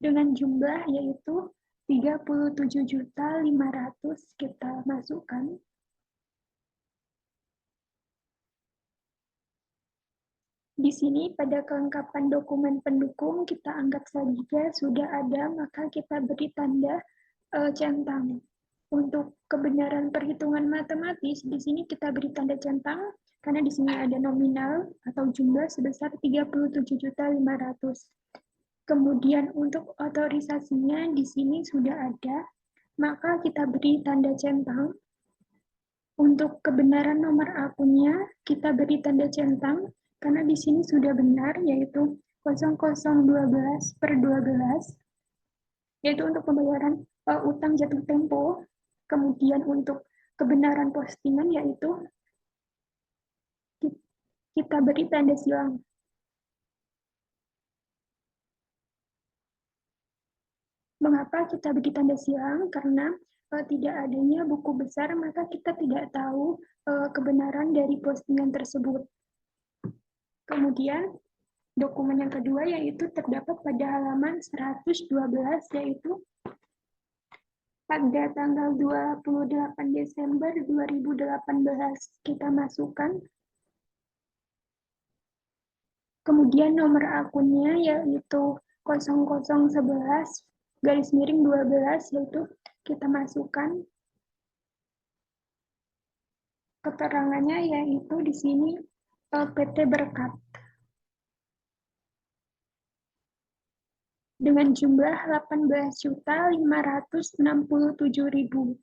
dengan jumlah yaitu 37.500 kita masukkan. Di sini pada kelengkapan dokumen pendukung kita anggap saja sudah ada, maka kita beri tanda centang. Untuk kebenaran perhitungan matematis di sini kita beri tanda centang karena di sini ada nominal atau jumlah sebesar 37.500. Kemudian untuk otorisasinya di sini sudah ada, maka kita beri tanda centang. Untuk kebenaran nomor akunnya, kita beri tanda centang, karena di sini sudah benar, yaitu 0012/12, yaitu untuk pembayaran utang jatuh tempo. Kemudian untuk kebenaran postingan, yaitu kita beri tanda silang. Mengapa kita beri tanda silang? Karena tidak adanya buku besar, maka kita tidak tahu kebenaran dari postingan tersebut. Kemudian dokumen yang kedua yaitu terdapat pada halaman 112, yaitu pada tanggal 28 Desember 2018 kita masukkan. Kemudian nomor akunnya yaitu 0011 garis miring 12, yaitu kita masukkan. Keterangannya yaitu di sini PT Berkat. Dengan jumlah 18.567.000.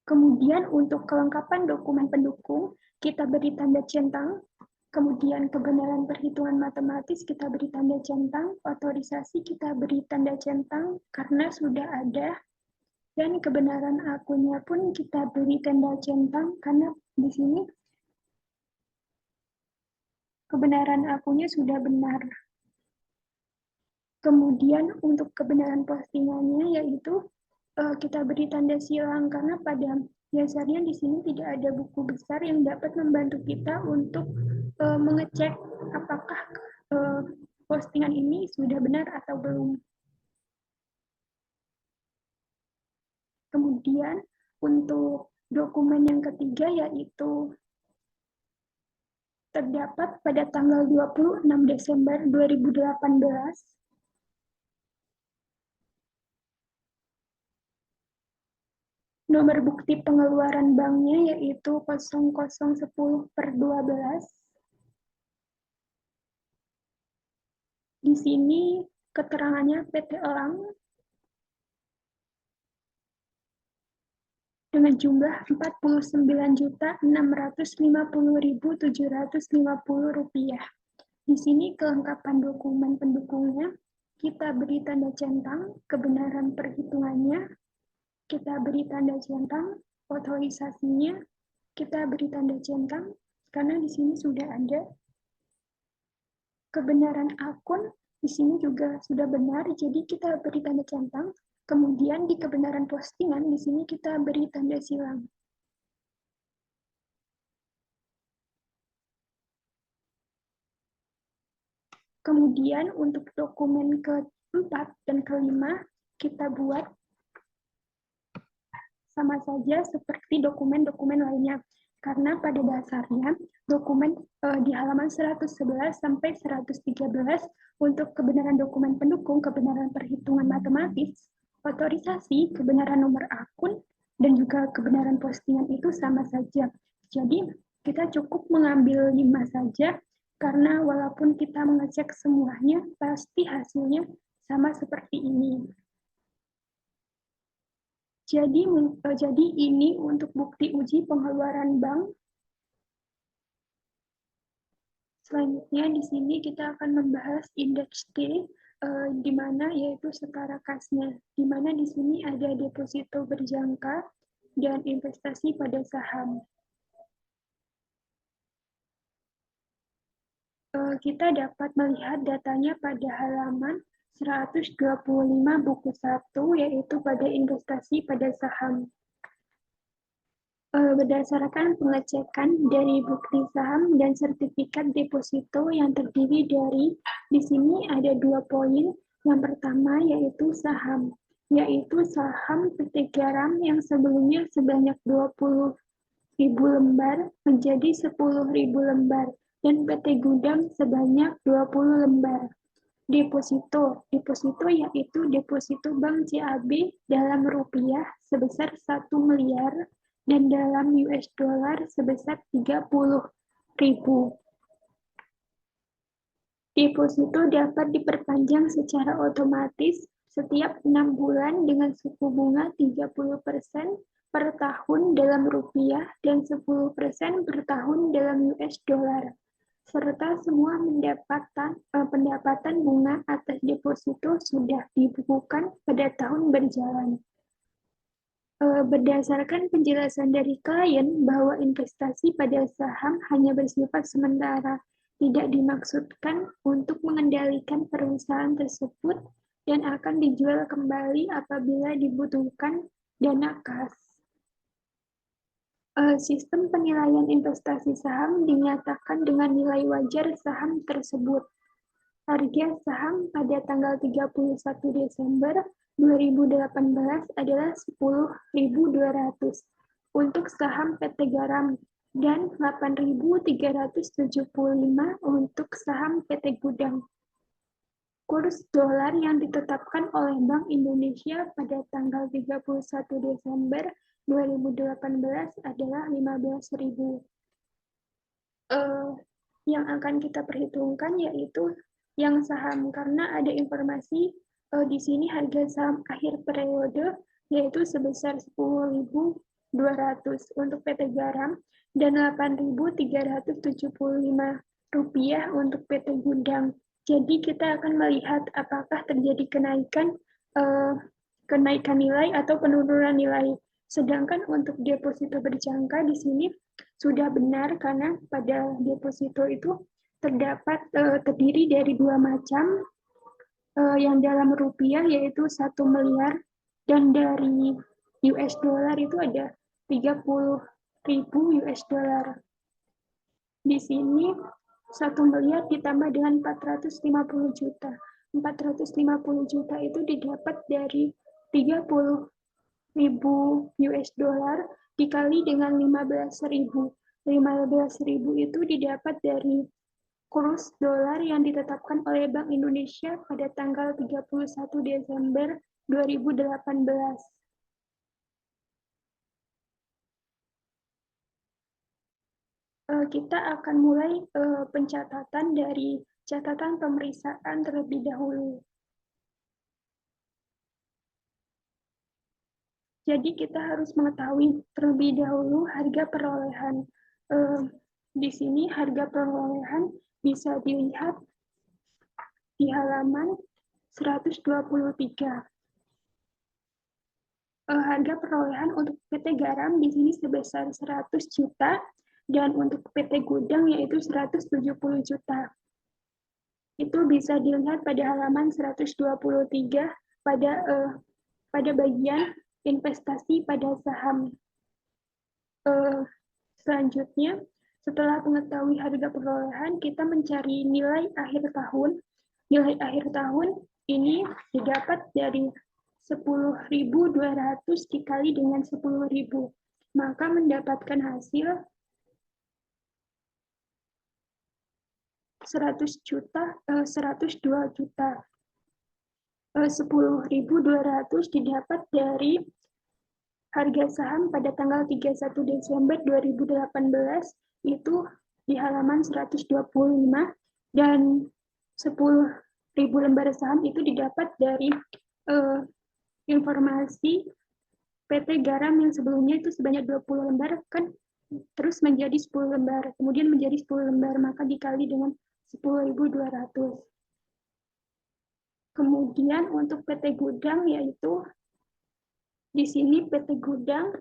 Kemudian untuk kelengkapan dokumen pendukung, kita beri tanda centang. Kemudian kebenaran perhitungan matematis kita beri tanda centang, otorisasi kita beri tanda centang karena sudah ada, dan kebenaran akunnya pun kita beri tanda centang karena di sini kebenaran akunnya sudah benar. Kemudian untuk kebenaran postingannya yaitu kita beri tanda silang karena pada dasarnya di sini tidak ada buku besar yang dapat membantu kita untuk mengecek apakah postingan ini sudah benar atau belum. Kemudian untuk dokumen yang ketiga yaitu terdapat pada tanggal 26 Desember 2018 nomor bukti pengeluaran banknya yaitu 0010/12. Di sini keterangannya PT Elang dengan jumlah Rp49.650.750. Di sini kelengkapan dokumen pendukungnya kita beri tanda centang, kebenaran perhitungannya kita beri tanda centang, otorisasinya kita beri tanda centang karena di sini sudah ada. Kebenaran akun di sini juga sudah benar, jadi kita beri tanda centang. Kemudian di kebenaran postingan di sini kita beri tanda silang. Kemudian untuk dokumen keempat dan kelima, kita buat sama saja seperti dokumen-dokumen lainnya. Karena pada dasarnya dokumen di halaman 111 sampai 113 untuk kebenaran dokumen pendukung, kebenaran perhitungan matematis, otorisasi, kebenaran nomor akun, dan juga kebenaran postingan itu sama saja. Jadi kita cukup mengambil 5 saja, karena walaupun kita mengecek semuanya, pasti hasilnya sama seperti ini. Jadi ini untuk bukti uji pengeluaran bank. Selanjutnya di sini kita akan membahas indeks T, di mana yaitu setara kasnya, di mana di sini ada deposito berjangka dan investasi pada saham. Kita dapat melihat datanya pada halaman 125 buku 1, yaitu pada investasi pada saham. Berdasarkan pengecekan dari bukti saham dan sertifikat deposito yang terdiri dari, di sini ada 2 poin. Yang pertama yaitu saham, yaitu saham PT Garam yang sebelumnya sebanyak 20.000 lembar menjadi 10.000 lembar, dan PT Gudang sebanyak 20 lembar. Deposito yaitu deposito Bank CAB dalam rupiah sebesar 1 miliar dan dalam US dollar sebesar 30.000. Deposito dapat diperpanjang secara otomatis setiap 6 bulan dengan suku bunga 30% per tahun dalam rupiah dan 10% per tahun dalam US dollar, serta semua pendapatan bunga atas deposito sudah dibukukan pada tahun berjalan. Berdasarkan penjelasan dari klien bahwa investasi pada saham hanya bersifat sementara, tidak dimaksudkan untuk mengendalikan perusahaan tersebut dan akan dijual kembali apabila dibutuhkan dana kas. Sistem penilaian investasi saham dinyatakan dengan nilai wajar saham tersebut. Harga saham pada tanggal 31 Desember 2018 adalah 10.200 untuk saham PT Garam dan 8.375 untuk saham PT Gudang. Kurs dolar yang ditetapkan oleh Bank Indonesia pada tanggal 31 Desember 2018 adalah 15.000. Yang akan kita perhitungkan yaitu yang saham, karena ada informasi di sini harga saham akhir periode yaitu sebesar 10.200 untuk PT Garam dan 8.375 rupiah untuk PT Gudang. Jadi kita akan melihat apakah terjadi kenaikan nilai atau penurunan nilai. Sedangkan untuk deposito berjangka di sini sudah benar, karena pada deposito itu terdiri dari 2 macam, yang dalam rupiah yaitu 1 miliar dan dari US dollar itu ada 30.000 US dollar. Di sini 1 miliar ditambah dengan 450 juta. 450 juta itu didapat dari 30.000 US dollar dikali dengan 15.000. 15.000 itu didapat dari kurs dolar yang ditetapkan oleh Bank Indonesia pada tanggal 31 Desember 2018. Kita akan mulai pencatatan dari catatan pemeriksaan terlebih dahulu. Jadi kita harus mengetahui terlebih dahulu harga perolehan. Di sini harga perolehan bisa dilihat di halaman 123. Harga perolehan untuk PT Garam di sini sebesar 100 juta dan untuk PT Gudang yaitu 170 juta. Itu bisa dilihat pada halaman 123 pada bagian investasi pada saham. Selanjutnya, setelah mengetahui harga perolehan, kita mencari nilai akhir tahun Nilai akhir tahun ini didapat dari 10.200 dikali dengan 10.000, maka mendapatkan hasil 102 juta. 10.200 didapat dari harga saham pada tanggal 31 Desember 2018 itu di halaman 125, dan 10.000 lembar saham itu didapat dari informasi PT Garam yang sebelumnya itu sebanyak 20 lembar, kan terus menjadi 10 lembar, kemudian menjadi 10 lembar, maka dikali dengan 10.200. Kemudian untuk PT Gudang, yaitu di sini PT Gudang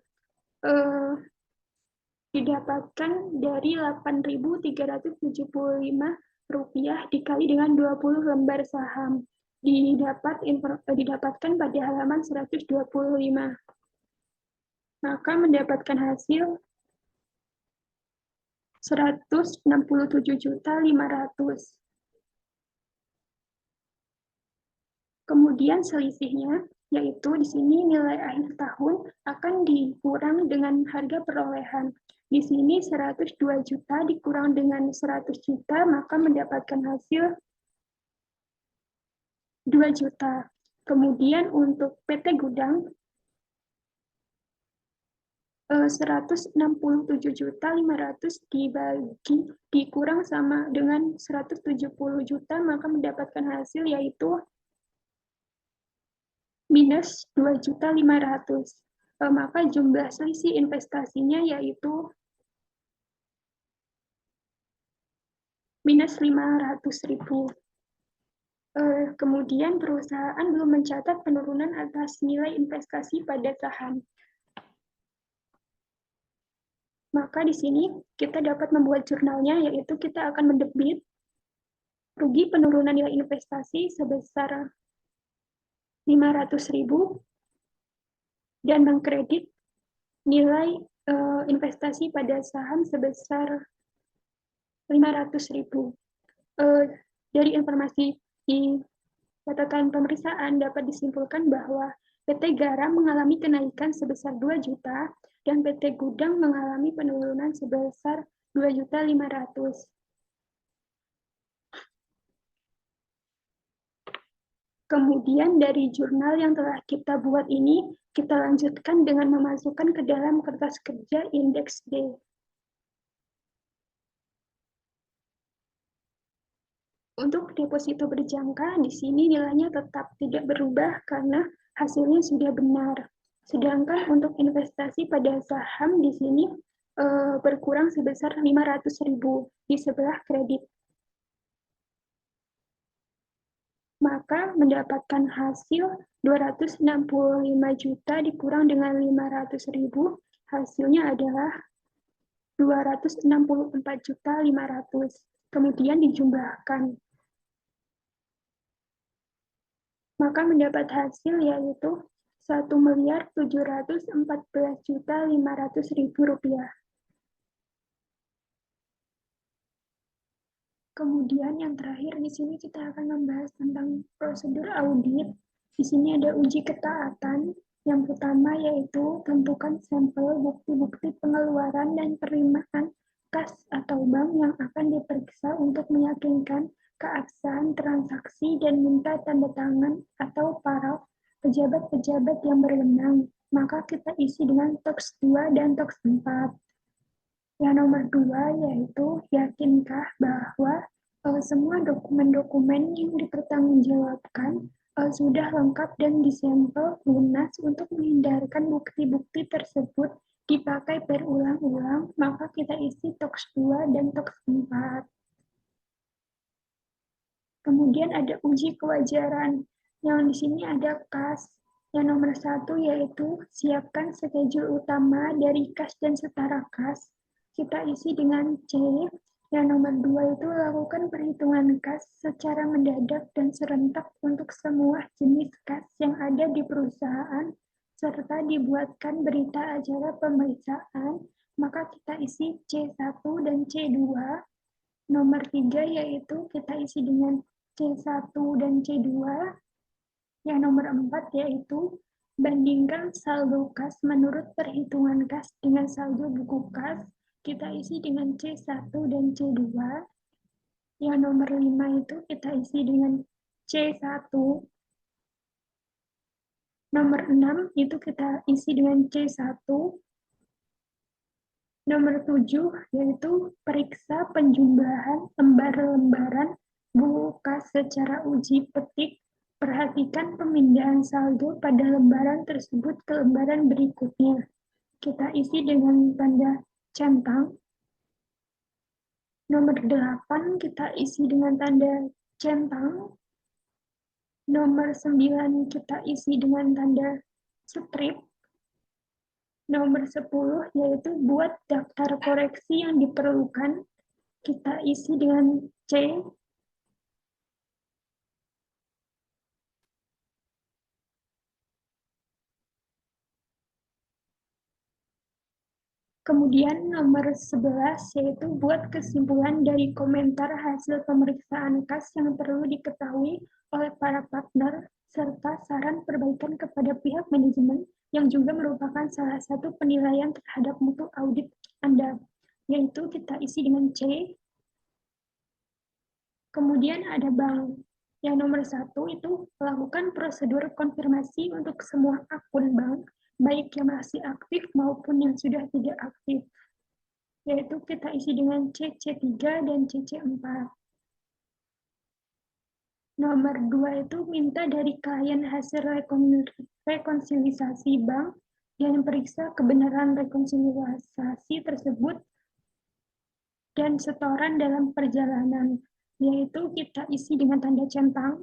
didapatkan dari Rp8.375 dikali dengan 20 lembar saham. Didapatkan pada halaman 125. Maka mendapatkan hasil 167.500. Kemudian selisihnya, yaitu di sini nilai akhir tahun akan dikurang dengan harga perolehan. Di sini 102 juta dikurang dengan 100 juta, maka mendapatkan hasil 2 juta. Kemudian untuk PT Gudang, 167.500 dikurang sama dengan 170 juta, maka mendapatkan hasil yaitu minus 2.500.000. Maka jumlah selisih investasinya yaitu minus 500.000. Kemudian perusahaan belum mencatat penurunan atas nilai investasi pada saham. Maka di sini kita dapat membuat jurnalnya, yaitu kita akan mendebit rugi penurunan nilai investasi sebesar 500.000 dan mengkredit nilai investasi pada saham sebesar 500.000. Dari informasi di catatan pemeriksaan dapat disimpulkan bahwa PT Garam mengalami kenaikan sebesar 2 juta dan PT Gudang mengalami penurunan sebesar 2.500.000. Kemudian dari jurnal yang telah kita buat ini, kita lanjutkan dengan memasukkan ke dalam kertas kerja indeks D. Untuk deposito berjangka, di sini nilainya tetap tidak berubah karena hasilnya sudah benar. Sedangkan untuk investasi pada saham di sini berkurang sebesar 500.000 di sebelah kredit. Maka mendapatkan hasil 265 juta dikurang dengan 500.000, hasilnya adalah 264.500.000. Kemudian dijumlahkan. Maka mendapat hasil yaitu 1.714.500.000 rupiah. Kemudian yang terakhir di sini kita akan membahas tentang prosedur audit. Di sini ada uji ketaatan. Yang pertama yaitu tentukan sampel bukti-bukti pengeluaran dan penerimaan kas atau bank yang akan diperiksa untuk meyakinkan keabsahan transaksi dan minta tanda tangan atau para pejabat-pejabat yang berwenang. Maka kita isi dengan TOX 2 dan TOX 4. Yang nomor 2 yaitu yakinkah bahwa semua dokumen-dokumen yang dipertanggungjawabkan sudah lengkap dan disampel lunas untuk menghindarkan bukti-bukti tersebut dipakai berulang-ulang, maka kita isi TOX 2 dan TOX 4. Kemudian ada uji kewajaran. Yang di sini ada kas. Yang nomor 1 yaitu siapkan schedule utama dari kas dan setara kas. Kita isi dengan C. Yang nomor 2 itu lakukan perhitungan kas secara mendadak dan serentak untuk semua jenis kas yang ada di perusahaan, serta dibuatkan berita acara pemeriksaan, maka kita isi C1 dan C2. Nomor 3 yaitu kita isi dengan C1 dan C2. Yang nomor 4 yaitu bandingkan saldo kas menurut perhitungan kas dengan saldo buku kas. Kita isi dengan C1 dan C2. Yang nomor 5 itu kita isi dengan C1. Nomor 6 itu kita isi dengan C1. Nomor 7 yaitu periksa penjumlahan lembar-lembaran buku kas secara uji petik. Perhatikan pemindahan saldo pada lembaran tersebut ke lembaran berikutnya. Kita isi dengan tanda centang. Nomor 8 kita isi dengan tanda centang. Nomor 9 kita isi dengan tanda strip. Nomor 10 yaitu buat daftar koreksi yang diperlukan. Kita isi dengan C. Kemudian nomor 11 yaitu buat kesimpulan dari komentar hasil pemeriksaan kas yang perlu diketahui oleh para partner serta saran perbaikan kepada pihak manajemen yang juga merupakan salah satu penilaian terhadap mutu audit Anda, yaitu kita isi dengan C. Kemudian ada bank. Yang nomor 1 itu melakukan prosedur konfirmasi untuk semua akun bank, baik yang masih aktif maupun yang sudah tidak aktif. Yaitu kita isi dengan CC3 dan CC4. Nomor 2 itu minta dari klien hasil rekonsiliasi bank dan periksa kebenaran rekonsiliasi tersebut dan setoran dalam perjalanan, yaitu kita isi dengan tanda centang.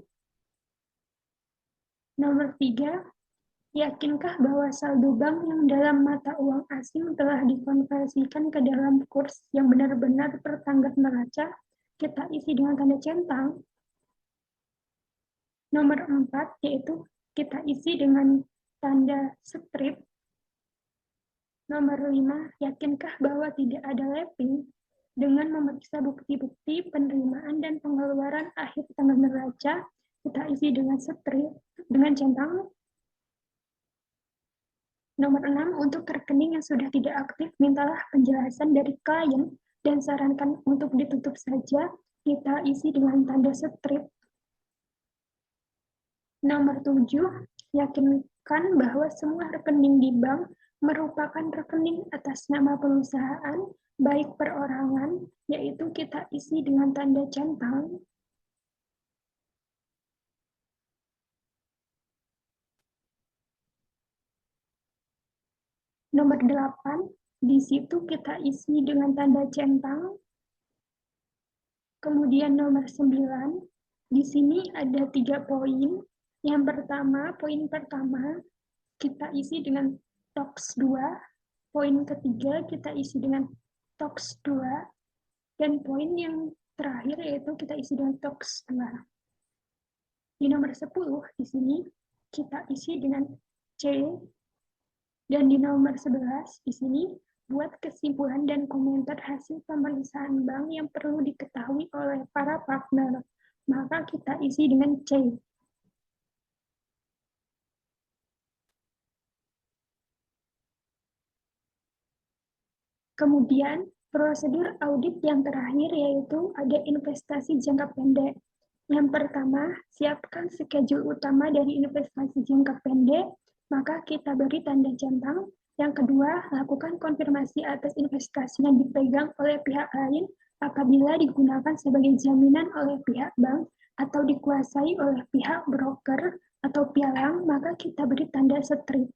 Nomor 3, yakinkah bahwa saldo bank yang dalam mata uang asing telah dikonversikan ke dalam kurs yang benar-benar tertanggap neraca? Kita isi dengan tanda centang. Nomor 4, yaitu kita isi dengan tanda strip. Nomor 5, yakinkah bahwa tidak ada lapping dengan memeriksa bukti-bukti penerimaan dan pengeluaran akhir tanggal neraca? Kita isi dengan strip, dengan centang. Nomor 6, untuk rekening yang sudah tidak aktif, mintalah penjelasan dari klien dan sarankan untuk ditutup saja. Kita isi dengan tanda strip. Nomor 7, yakinkan bahwa semua rekening di bank merupakan rekening atas nama perusahaan, baik perorangan, yaitu kita isi dengan tanda centang. Nomor 8, di situ kita isi dengan tanda centang. Kemudian nomor 9, di sini ada 3 poin. Yang pertama, poin pertama, kita isi dengan TOX 2. Poin ketiga, kita isi dengan TOX 2. Dan poin yang terakhir yaitu kita isi dengan TOX 2. Di nomor 10, di sini kita isi dengan C. Dan di nomor 11, di sini buat kesimpulan dan komentar hasil pemeriksaan bank yang perlu diketahui oleh para partner. Maka kita isi dengan C. Kemudian, prosedur audit yang terakhir yaitu ada investasi jangka pendek. Yang pertama, siapkan schedule utama dari investasi jangka pendek, maka kita beri tanda centang. Yang kedua, lakukan konfirmasi atas investasi yang dipegang oleh pihak lain apabila digunakan sebagai jaminan oleh pihak bank atau dikuasai oleh pihak broker atau pialang, maka kita beri tanda strip.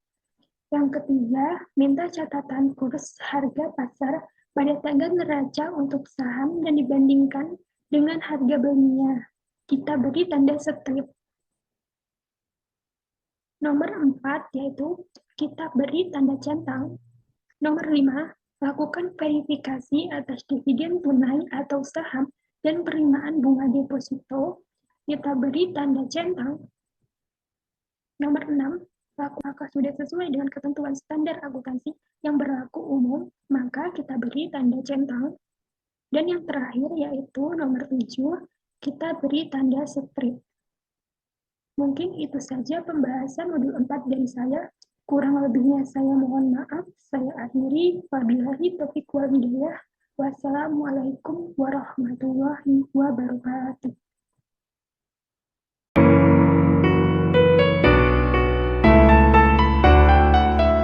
Yang ketiga, minta catatan kurs harga pasar pada tanggal neraca untuk saham dan dibandingkan dengan harga belinya. Kita beri tanda strip. Nomor 4 yaitu kita beri tanda centang. Nomor 5, lakukan verifikasi atas dividen tunai atau saham dan penerimaan bunga deposito. Kita beri tanda centang. Nomor 6, apakah sudah sesuai dengan ketentuan standar akuntansi yang berlaku umum, maka kita beri tanda centang. Dan yang terakhir yaitu nomor 7, kita beri tanda strip. Mungkin itu saja pembahasan modul 4 dari saya. Kurang lebihnya saya mohon maaf. Saya akhiri. Wabillahi taufiq wal hidayah. Wassalamualaikum warahmatullahi wabarakatuh.